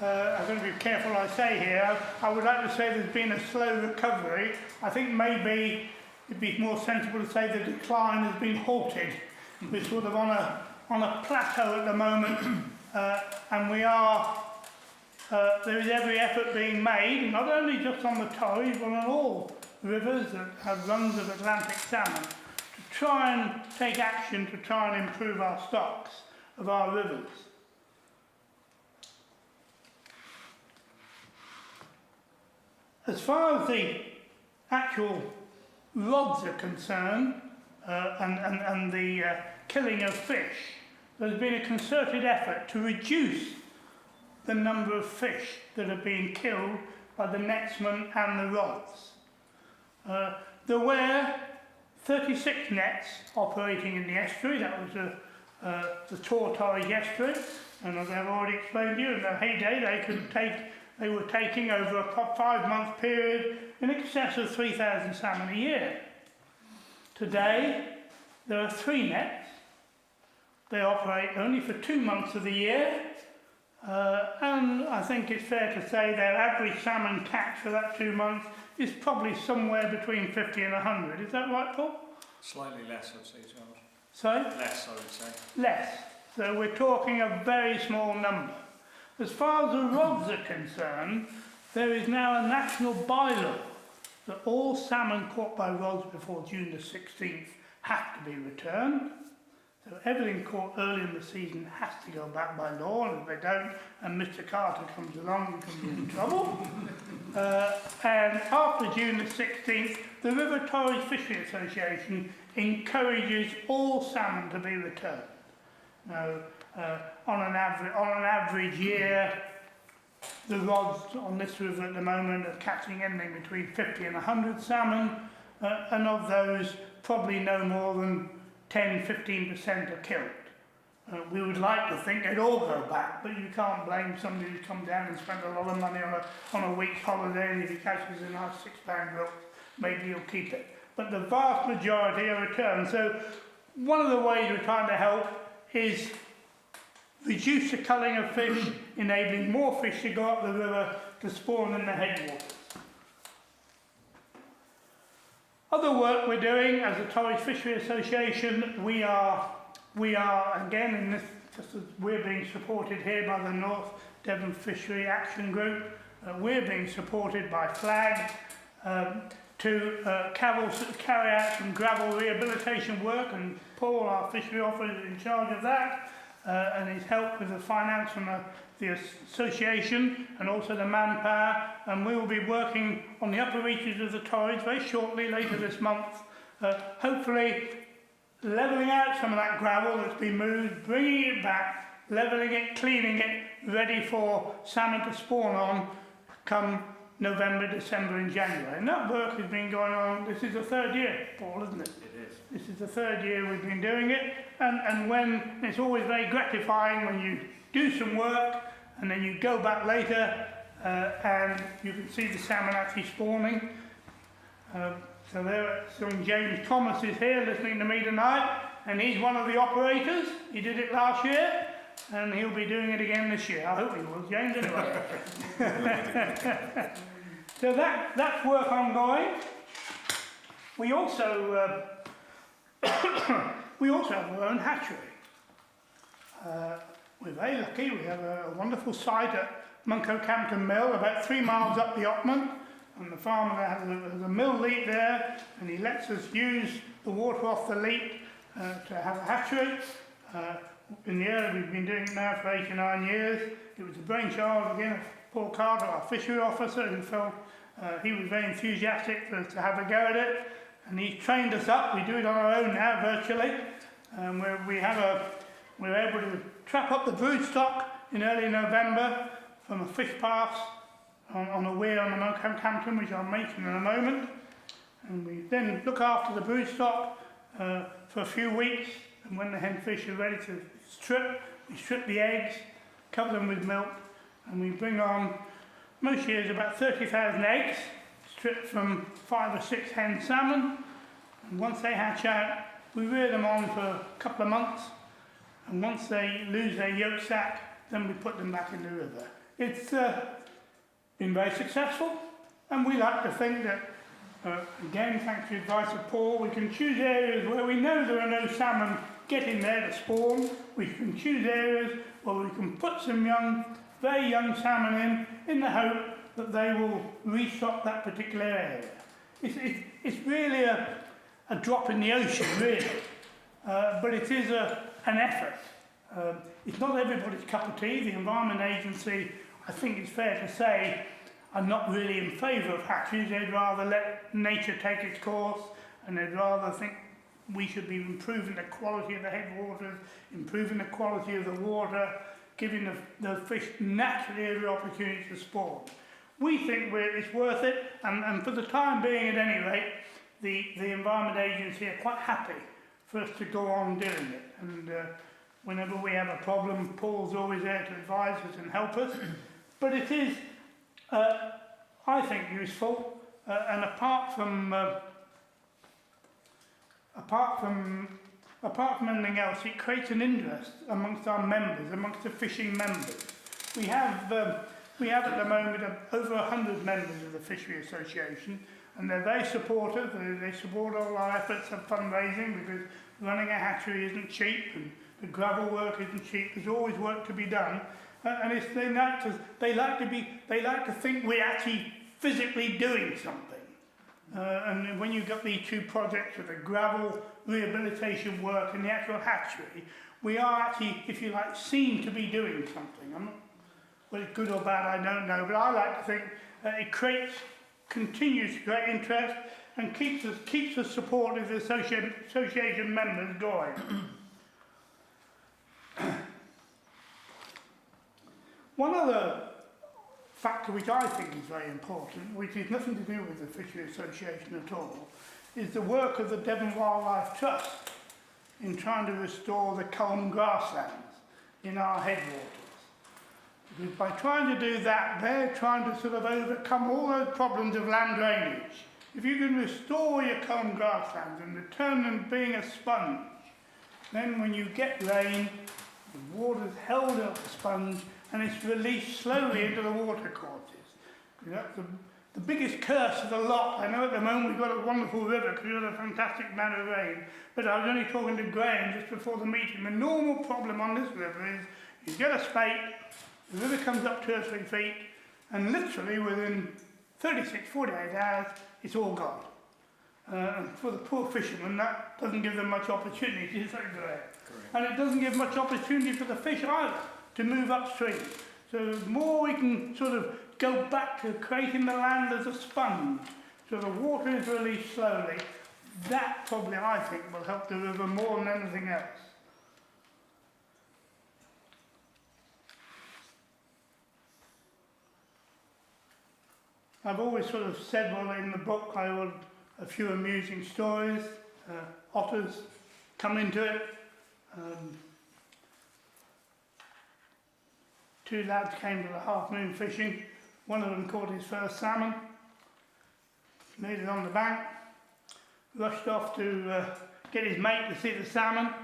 I'm going to be careful what I say here, I would like to say there's been a slow recovery. I think maybe it'd be more sensible to say the decline has been halted. We're sort of on a plateau at the moment, and we are, there is every effort being made, not only just on the Torridge, but on all rivers that have runs of Atlantic salmon, to try and take action to try and improve our stocks of our rivers. As far as the actual rods are concerned, and the killing of fish, there's been a concerted effort to reduce the number of fish that are being killed by the netsmen and the rods. There were 36 nets operating in the estuary. That was the Torridge estuary, and as I've already explained to you, in their heyday they were taking over a 5-month period in excess of 3,000 salmon a year. Today there are 3 nets. They operate only for 2 months of the year, and I think it's fair to say their average salmon catch for that 2 months is probably somewhere between 50 and 100. Is that right, Paul? Slightly less, I'd say, Charles. Sorry? Less, I would say. Less. So we're talking a very small number. As far as the rods are concerned, there is now a national bylaw that all salmon caught by rods before June the 16th have to be returned. So everything caught early in the season has to go back by law, and if they don't, and Mr. Carter comes along, you can be in trouble. And after June the 16th, the River Torridge Fishery Association encourages all salmon to be returned. Now, on an average year, the rods on this river at the moment are catching anything between 50 and 100 salmon, and of those, probably no more than 10-15% are killed. We would like to think they'd all go back, but you can't blame somebody who's come down and spent a lot of money on a week's holiday, and if he catches a nice £6 rook, maybe he'll keep it. But the vast majority are returned. So one of the ways we're trying to help is reduce the culling of fish, enabling more fish to go up the river to spawn in the headwaters. Other work we're doing as the Torridge Fishery Association, we are again in this, just as we're being supported here by the North Devon Fishery Action Group, we're being supported by FLAG to carry out some gravel rehabilitation work, and Paul, our fishery officer, is in charge of that, and he's helped with the finance from the association and also the manpower, and we will be working on the upper reaches of the Torridge very shortly, later this month, hopefully levelling out some of that gravel that's been moved, bringing it back, levelling it, cleaning it, ready for salmon to spawn on come November, December and January. And that work has been going on, this is the third year, Paul, isn't it? It is. This is the third year we've been doing it, and when it's always very gratifying when you do some work and then you go back later and you can see the salmon actually spawning. So there, Sir James Thomas is here listening to me tonight, and he's one of the operators. He did it last year, and he'll be doing it again this year. I hope he will, James, anyway. So that's work ongoing. We also have our own hatchery. We're very lucky. We have a wonderful site at Munco Campton Mill, about 3 miles up the Ottman. And the farmer has a mill leak there, and he lets us use the water off the leak to have a hatchery. In the area, we've been doing it now for 89 years. It was the brainchild again of Paul Carter, our fishery officer, who felt he was very enthusiastic to have a go at it, and he trained us up. We do it on our own now, virtually. We're able to trap up the brood stock in early November from a fish pass on a weir on the Munco Campton, which I'll mention in a moment. And we then look after the brood stock for a few weeks, and when the hen fish are ready to strip, we strip the eggs, cover them with milk, and we bring on, most years, about 30,000 eggs, stripped from 5 or 6 hen salmon. And once they hatch out, we rear them on for a couple of months, and once they lose their yolk sac, then we put them back in the river. It's been very successful, and we like to think that, again, thanks to the advice of Paul, we can choose areas where we know there are no salmon getting there to spawn. We can choose areas where we can put some very young salmon in the hope that they will restock that particular area. It's really a drop in the ocean, really, but it is an effort. It's not everybody's cup of tea. The Environment Agency, I think it's fair to say, are not really in favour of hatcheries. They'd rather let nature take its course, and they'd rather think we should be improving the quality of the headwaters, improving the quality of the water, giving the fish naturally every opportunity to spawn. We think it's worth it, and for the time being at any rate, the Environment Agency are quite happy for us to go on doing it. And whenever we have a problem, Paul's always there to advise us and help us. But it is, I think, useful, and apart from anything else, it creates an interest amongst our members, amongst the fishing members. We have at the moment over 100 members of the Fishery Association, and they're very supportive. They support all our efforts of fundraising, because running a hatchery isn't cheap, and the gravel work isn't cheap. There's always work to be done, and they like to think we're actually physically doing something. And when you've got these two projects with the gravel rehabilitation work and the actual hatchery, we are actually, if you like, seen to be doing something. Whether it's good or bad, I don't know, but I like to think it continues to create interest and keeps the support of the association members going. One other factor which I think is very important, which has nothing to do with the Fishery Association at all, is the work of the Devon Wildlife Trust in trying to restore the culm grasslands in our headwaters. Because by trying to do that, they're trying to sort of overcome all those problems of land drainage. If you can restore your culm grasslands and return them being a sponge, then when you get rain, the water's held up the sponge and it's released slowly into the watercourses. That's the biggest curse of the lot. I know at the moment we've got a wonderful river because we've got a fantastic amount of rain, but I was only talking to Graham just before the meeting. The normal problem on this river is you get a spate, the river comes up 2 or 3 feet, and literally within 36, 48 hours, it's all gone. And for the poor fishermen, that doesn't give them much opportunity, is that correct? And it doesn't give much opportunity for the fish either to move upstream. So the more we can sort of go back to creating the land as a sponge, so the water is released slowly, that probably, I think, will help the river more than anything else. I've always sort of said, well, in the book I want a few amusing stories. Otters come into it. 2 lads came to the half moon fishing. One of them caught his first salmon, made it on the bank, rushed off to get his mate to see the salmon,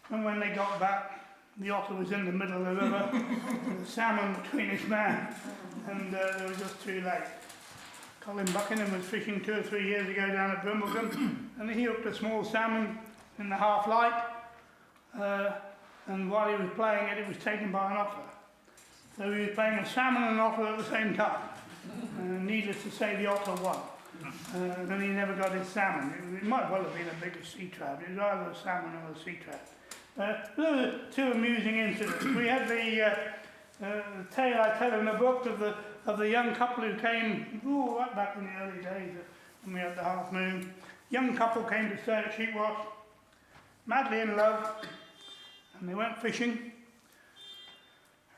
and when they got back, the otter was in the middle of the river, with the salmon between his man, and they were just too late. Colin Buckingham was fishing 2 or 3 years ago down at Wimbledon, and he hooked a small salmon in the half light, and while he was playing it, it was taken by an otter. So he was playing a salmon and an otter at the same time. Needless to say, the otter won. And he never got his salmon. It might well have been a bigger sea trout. It was either a salmon or a sea trout. Those are 2 amusing incidents. We had the tale I tell in the book of the young couple who came right back in the early days when we had the half moon. Young couple came to stay at Sheepwash, madly in love, and they went fishing.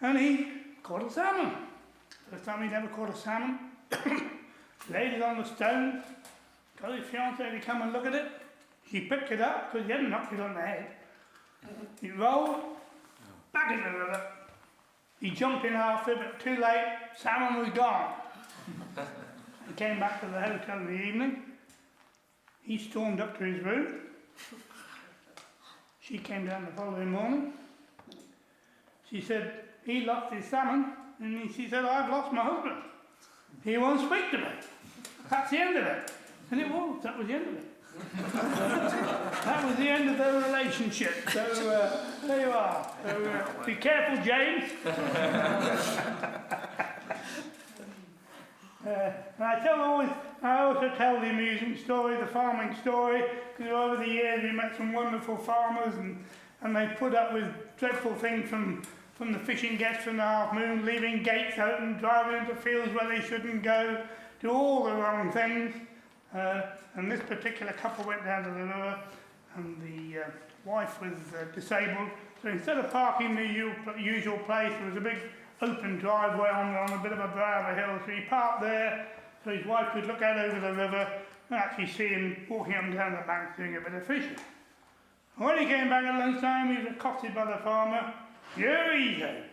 And he caught a salmon. First time he'd ever caught a salmon. Laid it on the stone, got his fiancée to come and look at it. She picked it up because he hadn't knocked it on the head. He rolled, back in the river. He jumped in after, but too late, salmon was gone. He came back to the hotel in the evening. He stormed up to his room. She came down the following morning. She said, he lost his salmon, and she said, I've lost my husband. He won't speak to me. That's the end of it. And it was, that was the end of it. That was the end of their relationship. So there you are. So, be careful, James. And I also tell the amusing story, the farming story, because over the years we met some wonderful farmers, and they put up with dreadful things from the fishing guests from the half moon, leaving gates open, driving into fields where they shouldn't go, do all the wrong things. And this particular couple went down to the river, and the wife was disabled. So instead of parking the usual place, there was a big open driveway on a bit of a brow of a hill. So he parked there, so his wife could look out over the river and actually see him walking up and down the bank doing a bit of fishing. And when he came back at lunchtime, he was accosted by the farmer. Here he goes.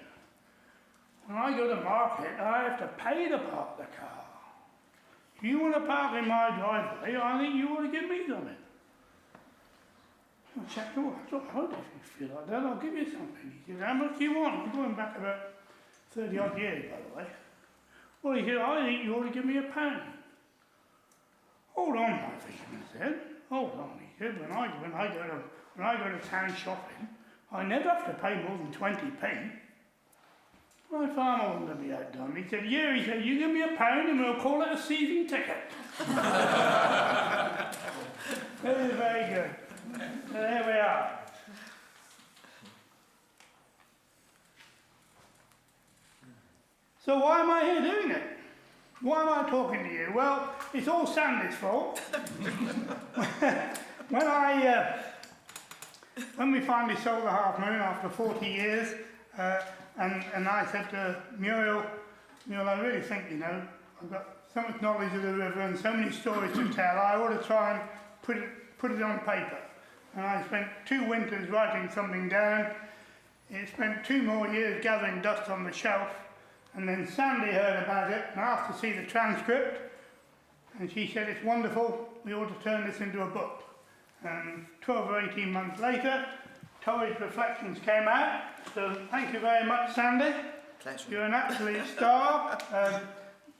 When I go to market, I have to pay to park the car. If you want to park in my driveway, I think you ought to give me something. I said, oh, that's all right, if you feel like that, I'll give you something. He said, how much do you want? We're going back about 30 odd years, by the way. Well, he said, I think you ought to give me £1. Hold on, my fisherman said. Hold on, he said, when I go to town shopping, I never have to pay more than 20p. My farmer wasn't going to be outdone. He said, "Yeah," he said, "you give me £1 and we'll call it a season ticket." That is very good. So there we are. So why am I here doing it? Why am I talking to you? Well, it's all Sandy's fault. When we finally sold the Half Moon after 40 years, and I said to Muriel, I really think, I've got so much knowledge of the river and so many stories to tell, I ought to try and put it on paper. And I spent 2 winters writing something down. It spent 2 more years gathering dust on the shelf. And then Sandy heard about it and asked to see the transcript. And she said, "It's wonderful, we ought to turn this into a book." And 12 or 18 months later, Torridge Reflections came out. So thank you very much, Sandy. Pleasure. You're an absolute star.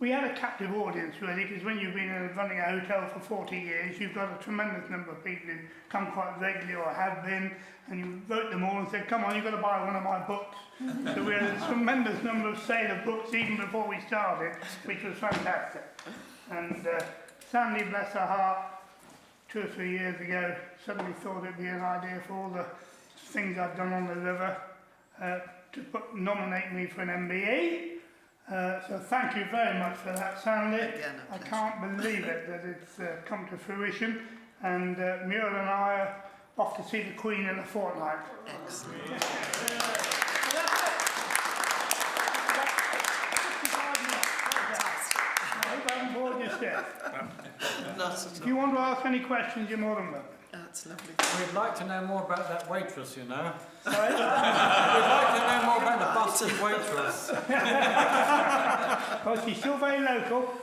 We had a captive audience, really, because when you've been running a hotel for 40 years, you've got a tremendous number of people who come quite regularly or have been, and you wrote them all and said, "Come on, you've got to buy one of my books." So we had a tremendous number of sale of books even before we started, which was fantastic. And Sandy, bless her heart, 2 or 3 years ago, suddenly thought it'd be an idea for all the things I've done on the river to nominate me for an MBE. So thank you very much for that, Sandy. Again, a I pleasure. can't believe it that it's come to fruition. And Muriel and I are off to see the Queen in a fortnight. Excellent. I hope I haven't bored you still. Not at If all. you want to ask any questions, you're more than welcome. That's lovely. We'd like to know more about that waitress, We'd Sorry? like to know more about the busty waitress. Well, she's still very local.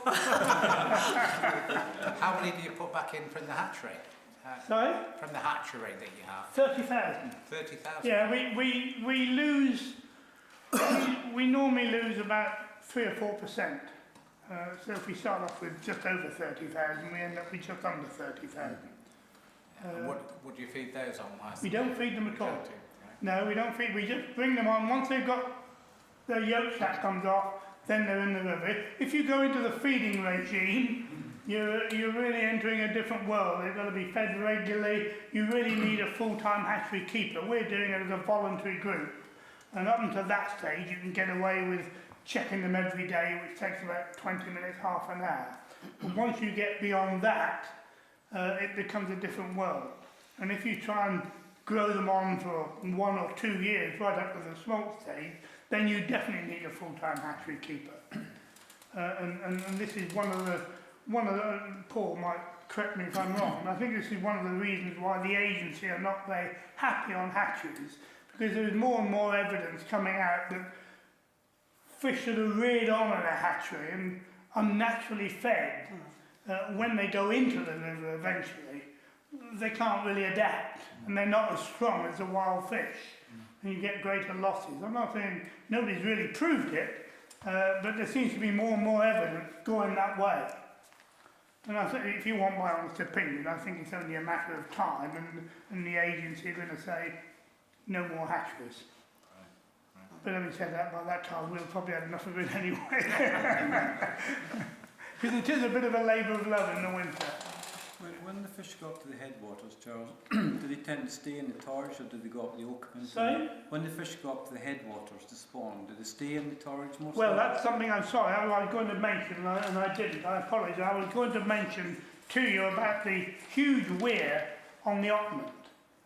How many do you put back in from the hatchery? Sorry? From the hatchery that you have? 30,000. 30,000? Yeah, we lose, we normally lose about 3 or 4%. So if we start off with just over 30,000, we end up with just under 30,000. And what do you feed those on? We don't feed them at all. Right. No, we don't feed, we just bring them on. Once they've got, their yolk sac comes off, then they're in the river. If you go into the feeding regime, you're really entering a different world. They've got to be fed regularly. You really need a full-time hatchery keeper. We're doing it as a voluntary group. And up until that stage, you can get away with checking them every day, which takes about 20 minutes, half an hour. But once you get beyond that, it becomes a different world. And if you try and grow them on for 1 or 2 years, right up to the smolt stage, then you definitely need a full-time hatchery keeper. And this is one of the, Paul might correct me if I'm wrong, I think this is one of the reasons why the agency are not very happy on hatcheries, because there is more and more evidence coming out that fish that are reared on in a hatchery and unnaturally fed, when they go into the river eventually, they can't really adapt and they're not as strong as a wild fish and you get greater losses. I'm not saying nobody's really proved it, but there seems to be more and more evidence going that way. And I think, if you want my honest opinion, I think it's only a matter of time and the agency are going to say no more hatcheries. But having said that, by that time we'll probably have enough of it anyway. Because it is a bit of a labour of love in the winter. When the fish go up to the headwaters, Charles, do they tend to stay in the Torridge or do they go up the Oakman? Sorry? When the fish go up to the headwaters to spawn, do they stay in the Torridge mostly? Well, that's something I'm sorry, I was going to mention and I didn't. I apologise. I was going to mention to you about the huge weir on the Oakman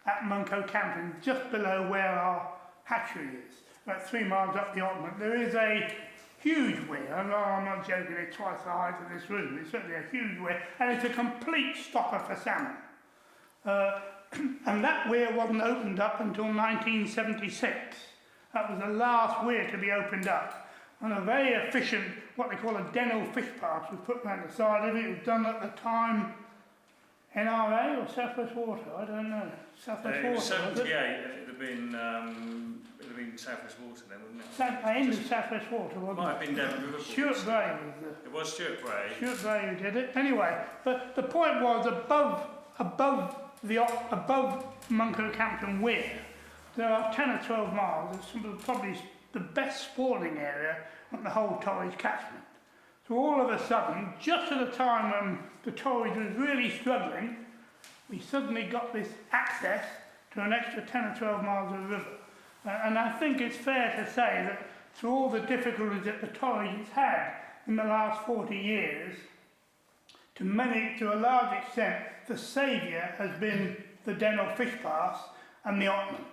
at Munko Camping, just below where our hatchery is. About 3 miles up the Oakman. There is a huge weir, and I'm not joking, it's twice the height of this room. It's certainly a huge weir, and it's a complete stopper for salmon. And that weir wasn't opened up until 1976. That was the last weir to be opened up. And a very efficient, what they call a dental fish path, was put around the side of it. It was done at the time NRA or South West Water, I don't know. South West It was Water, was 78, it? it'd have been South West Water then, wouldn't it? I ended South West Water, wasn't Might it? have been Devon River. Stuart Bray was the... It was Stuart Bray. Stuart Bray who did it. Anyway, but the point was above Munko Campton Weir, there are 10 or 12 miles. It's probably the best spawning area on the whole Torridge catchment. So all of a sudden, just at a time when the Torridge was really struggling, we suddenly got this access to an extra 10 or 12 miles of river. And I think it's fair to say that through all the difficulties that the Torridge has had in the last 40 years, to a large extent, the saviour has been the Denell fish pass and the Ottoman.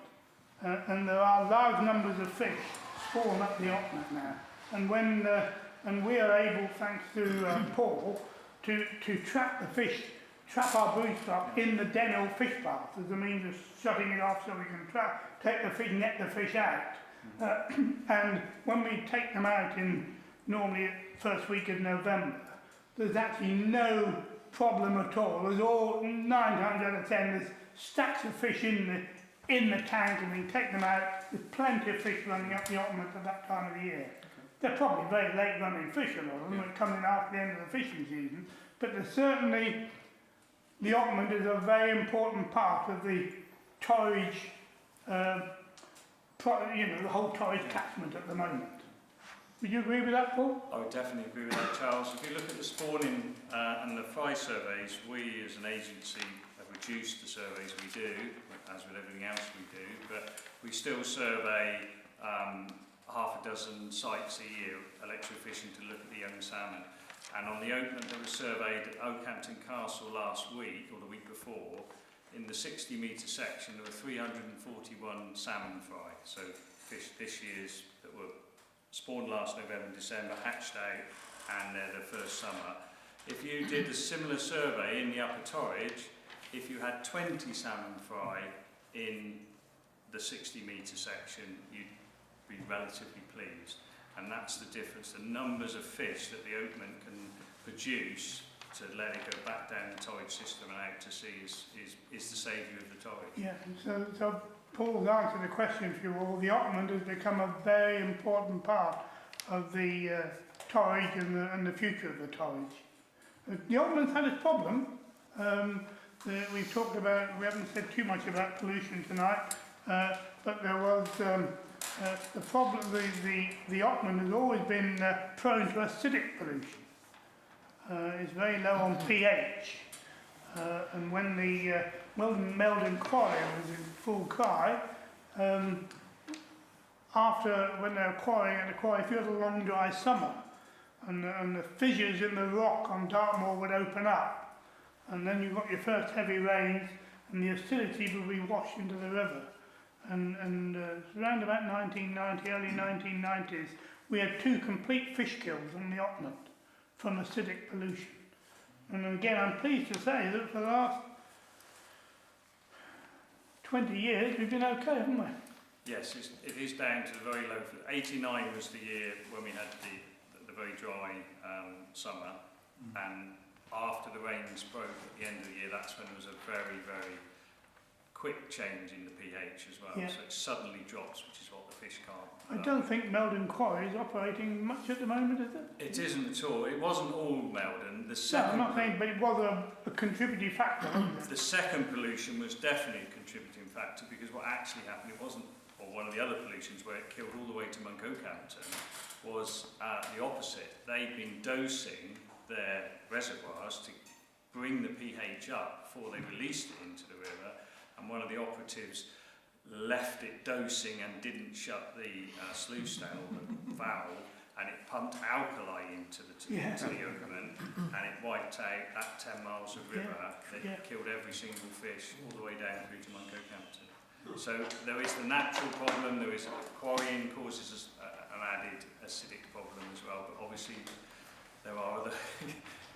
And there are large numbers of fish spawn up the Ottoman now. And we are able, thanks to Paul, to trap the fish, trap our buoy stock in the Denell fish path as a means of shutting it off so we can take the fish, net the fish out. And when we take them out in normally first week of November, there's actually no problem at all. There's all 9 times out of 10 there's stacks of fish in the tank, and we can take them out. There's plenty of fish running up the Ottoman at that time of the year. They're probably very late running fish, a lot of them, coming after the end of the fishing season, but there's certainly the Ottoman is a very important part of the Torridge, the whole Torridge catchment at the moment. Would you agree with that, Paul? I would definitely agree with that, Charles. If you look at the spawning and the fry surveys, we as an agency have reduced the surveys we do, as with everything else we do, but we still survey half a dozen sites a year, electrofishing, to look at the young salmon. And on the opening that was surveyed at Oakhampton Castle last week, or the week before, in the 60-metre section there were 341 salmon fry, so fish this year's that were spawned last November and December, hatched out, and they're the first summer. If you did a similar survey in the Upper Torridge, if you had 20 salmon fry in the 60-metre section, you'd be relatively pleased. And that's the difference. The numbers of fish that the Oakman can produce to let it go back down the Torridge system and out to sea is the saviour of the Torridge. Yeah, so Paul's answered the question for you all. The Ottoman has become a very important part of the Torridge and the future of the Torridge. The Ottoman's had its problem. We've talked about, we haven't said too much about pollution tonight, but there was the problem. The Ottoman has always been prone to acidic pollution. It's very low on pH, and when the Meldon Quarry was in full cry, when they were quarrying at the quarry, if you had a long dry summer, and the fissures in the rock on Dartmoor would open up, and then you got your first heavy rains, and the acidity would be washed into the river. And around about 1990, early 1990s, we had 2 complete fish kills on the Ottoman from acidic pollution. And again, I'm pleased to say that for the last 20 years, we've been okay, haven't we? Yes, it is down to the very low. 89 was the year when we had the very dry summer, and after the rains broke at the end of the year, that's when there was a very, very quick change in the pH as well. Yeah. So it suddenly drops, which is what the fish can't. I don't think Meldon Quarry is operating much at the moment, is it? It isn't at all. It wasn't all Meldon. No, I'm not saying, but it was a contributing factor, wasn't it? The second pollution was definitely a contributing factor, because what actually happened, it wasn't, or one of the other pollutions where it killed all the way to Monk Oakhampton, was the opposite. They'd been dosing their reservoirs to bring the pH up before they released it into the river, and one of the operatives left it dosing and didn't shut the sluice down, or the valve, and it pumped alkali into the Oakman, and it wiped out that 10 miles of river. It killed every single fish all the way down through to Monk Oakhampton. So there is the natural problem, there is quarrying causes an added acidic problem as well, but obviously there are other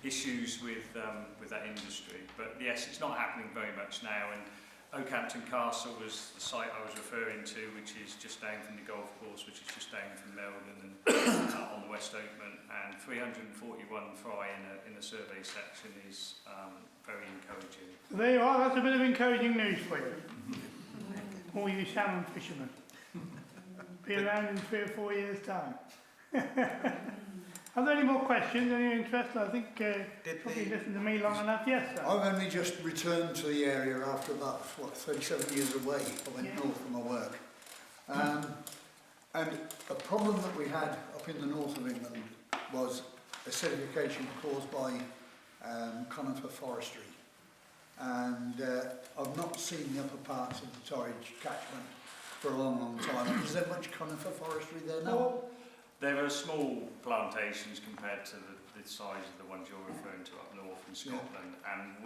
issues with that industry. But yes, it's not happening very much now, and Oakhampton Castle was the site I was referring to, which is just down from the golf course, which is just down from Meldon and on the West Oakman, and 341 fry in the survey section is very encouraging. So there you are, that's a bit of encouraging news for you. All you salmon fishermen. Be around in 3 or 4 years' time. Are there any more questions? Any interest? I think probably listened to me long enough. Yes, sir. I've only just returned to the area after about 37 years away. I went north for my work. And a problem that we had up in the north of England was acidification caused by conifer forestry. And I've not seen the upper parts of the Torridge catchment for a long, long time. Is there much conifer forestry there now? Well, There are small plantations compared to the size of the ones you're referring to up north in Scotland, and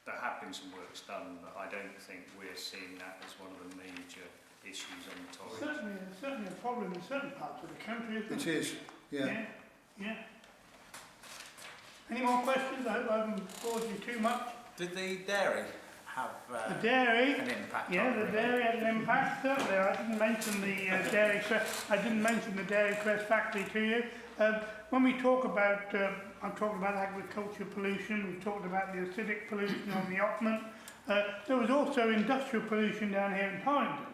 there have been some works done, but I don't think we're seeing that as one of the major issues on the Torridge. certainly a problem in certain parts of the country, isn't It is, yeah. Yeah. Any more questions? I hope I haven't bored you too much. Did the dairy have The dairy, an impact yeah, on the river? dairy had an impact, certainly. I didn't mention the dairy crest. I didn't mention the dairy crest factory to you. When we talk about, I'm talking about agricultural pollution. We've talked about the acidic pollution on the Ockman. There was also industrial pollution down here in Torrington,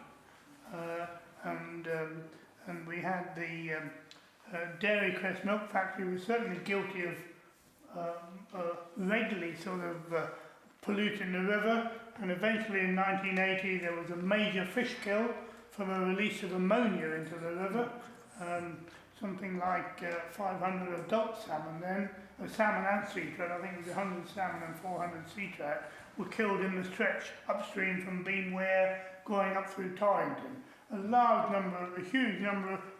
and we had the dairy crest milk factory was certainly guilty of regularly sort of polluting the river, and eventually in 1980 there was a major fish kill from a release of ammonia into the river. Something like 500 adult salmon then, salmon and sea trout, I think it was 100 salmon and 400 sea trout, were killed in the stretch upstream from Beanware going up through Torrington.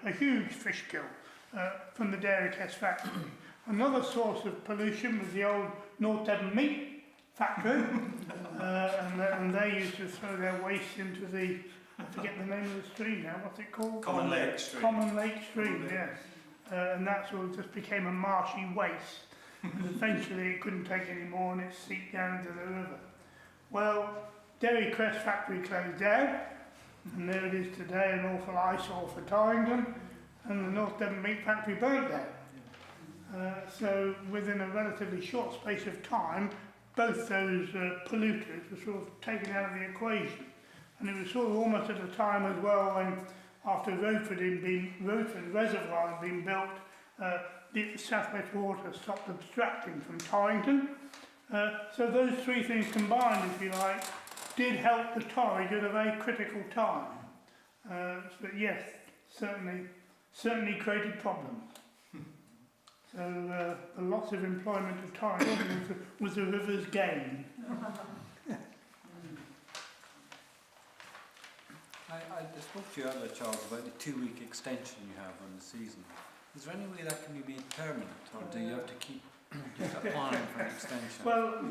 A huge fish kill from the dairy crest factory. Another source of pollution was the old North Devon meat factory, and they used to throw their waste into the, I forget the name of the stream now, what's it called? Common Lake Stream. Common Lake Stream, yes. And that sort of just became a marshy waste. And eventually it couldn't take any more and it seeped down into the river. Well, Dairy Crest factory closed down, and there it is today, an awful eyesore for Torrington, and the North Devon meat factory burnt down. So within a relatively short space of time, both those polluters were sort of taken out of the equation. And it was sort of almost at a time as well when, after Roadford Reservoir had been built, the South West Water stopped abstracting from Torrington. So those three things combined, if you like, did help the Torridge at a very critical time. But yes, certainly created problems. So the loss of employment of Torrington was the river's gain. I spoke to you earlier, Charles, about the 2-week extension you have on the season. Is there any way that can be made permanent, or do you have to keep just applying for an extension? Well,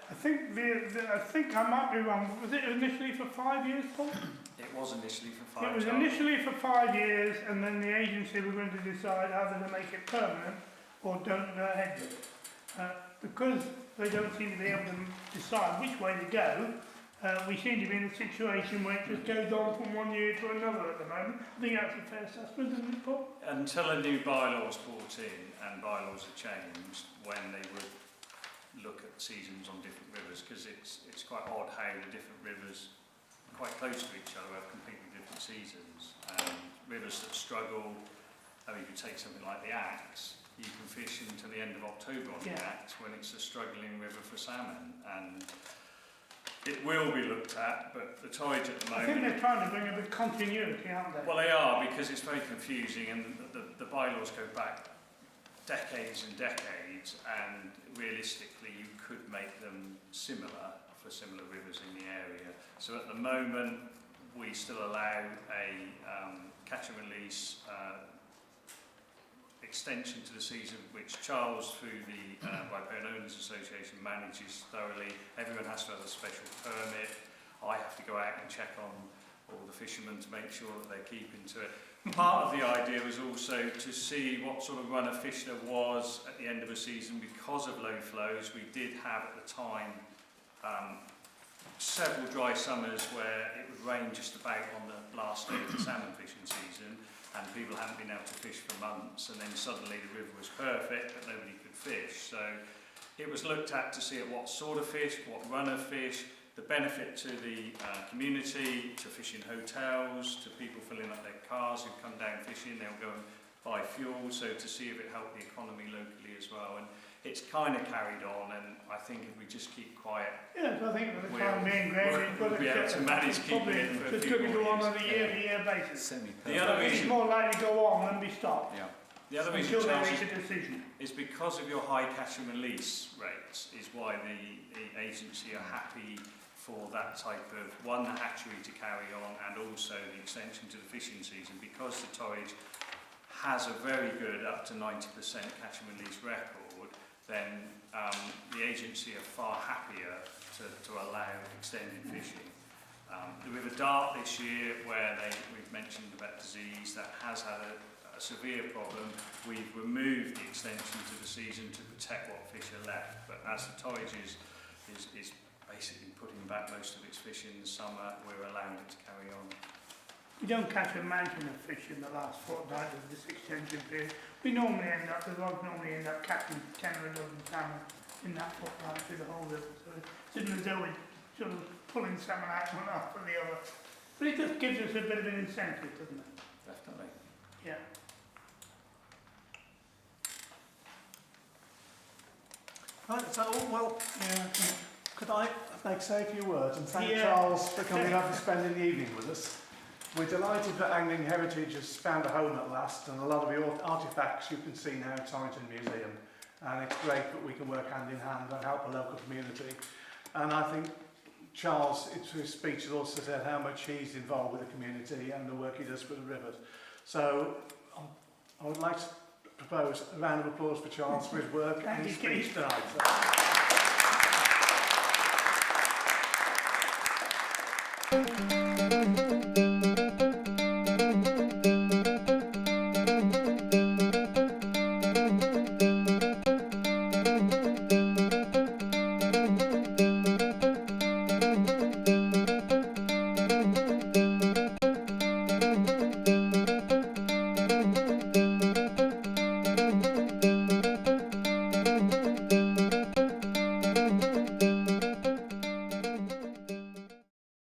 I think I might be wrong. Was it initially for 5 years, Paul? It was initially for 5 It was years. initially for 5 years, and then the agency were going to decide either to make it permanent or don't go ahead with it. Because they don't seem to be able to decide which way to go, we seem to be in a situation where it just goes on from one year to another at the moment. I think that's a fair assessment, isn't it, Paul? Until a new bylaw was brought in and bylaws are changed, when they would look at seasons on different rivers, because it's quite odd how the different rivers quite close to each other have completely different seasons. Rivers that struggle, I mean, if you take something like the Axe, you can fish until the end of October on the Axe when it's a struggling river for salmon, and it will be looked at, but the Torridge at the I think moment... they're trying to bring a bit of continuity, aren't they? Well, they are, because it's very confusing, and the bylaws go back decades and decades, and realistically you could make them similar for similar rivers in the area. So at the moment we still allow a catch and release extension to the season, which Charles, through the Riparian Owners Association, manages thoroughly. Everyone has to have a special permit. I have to go out and check on all the fishermen to make sure that they're keeping to it. Part of the idea was also to see what sort of run of fish there was at the end of a season. Because of low flows, we did have at the time several dry summers where it would rain just about on the last day of the salmon fishing season, and people hadn't been able to fish for months, and then suddenly the river was perfect but nobody could fish. So it was looked at to see at what sort of fish, what run of fish, the benefit to the community, to fishing hotels, to people filling up their cars who come down fishing, they'll go and buy fuel, so to see if it helped the economy locally as well. And it's kind of carried on, and I think if we just keep quiet, Yes, I think for the We'll- time being, Graham, we'll be able to manage keeping it for a just few going to more go on years. a year-to-year basis. Semi-permanent. The other So it's reason- more likely to go on than be stopped. Yeah. The other reason, Until they Charles, make a decision. is because of your high catch and release rates is why the agency are happy for that type of, one, the hatchery to carry on, and also the extension to the fishing season, because the Torridge has a very good up to 90% catch and release record, then the agency are far happier to allow extended fishing. The River Dart this year, where we've mentioned about disease, that has had a severe problem. We've removed the extension to the season to protect what fish are left, but as the Torridge is basically putting back most of its fish in the summer, we're allowing it to carry on. We don't catch a mountain of fish in the last fortnight of this extension period. We normally end up, the rods normally end up catching 10 or 11 salmon in that fortnight through the whole river. So it's as though we're sort of pulling salmon out one after the other. But it just gives us a bit of an incentive, doesn't it? Definitely. Yeah. Right, so, well, Yeah. could I say a few words and thank Yeah. Charles for coming up and spending the evening with us. We're delighted that Angling Heritage has found a home at last, and a lot of the artefacts you can see now at Torrington Museum. And it's great that we can work hand in hand and help the local community. And I think Charles, in his speech, has also said how much he's involved with the community and the work he does for the rivers. So I would like to propose a round of applause for Charles for his work and his speech tonight.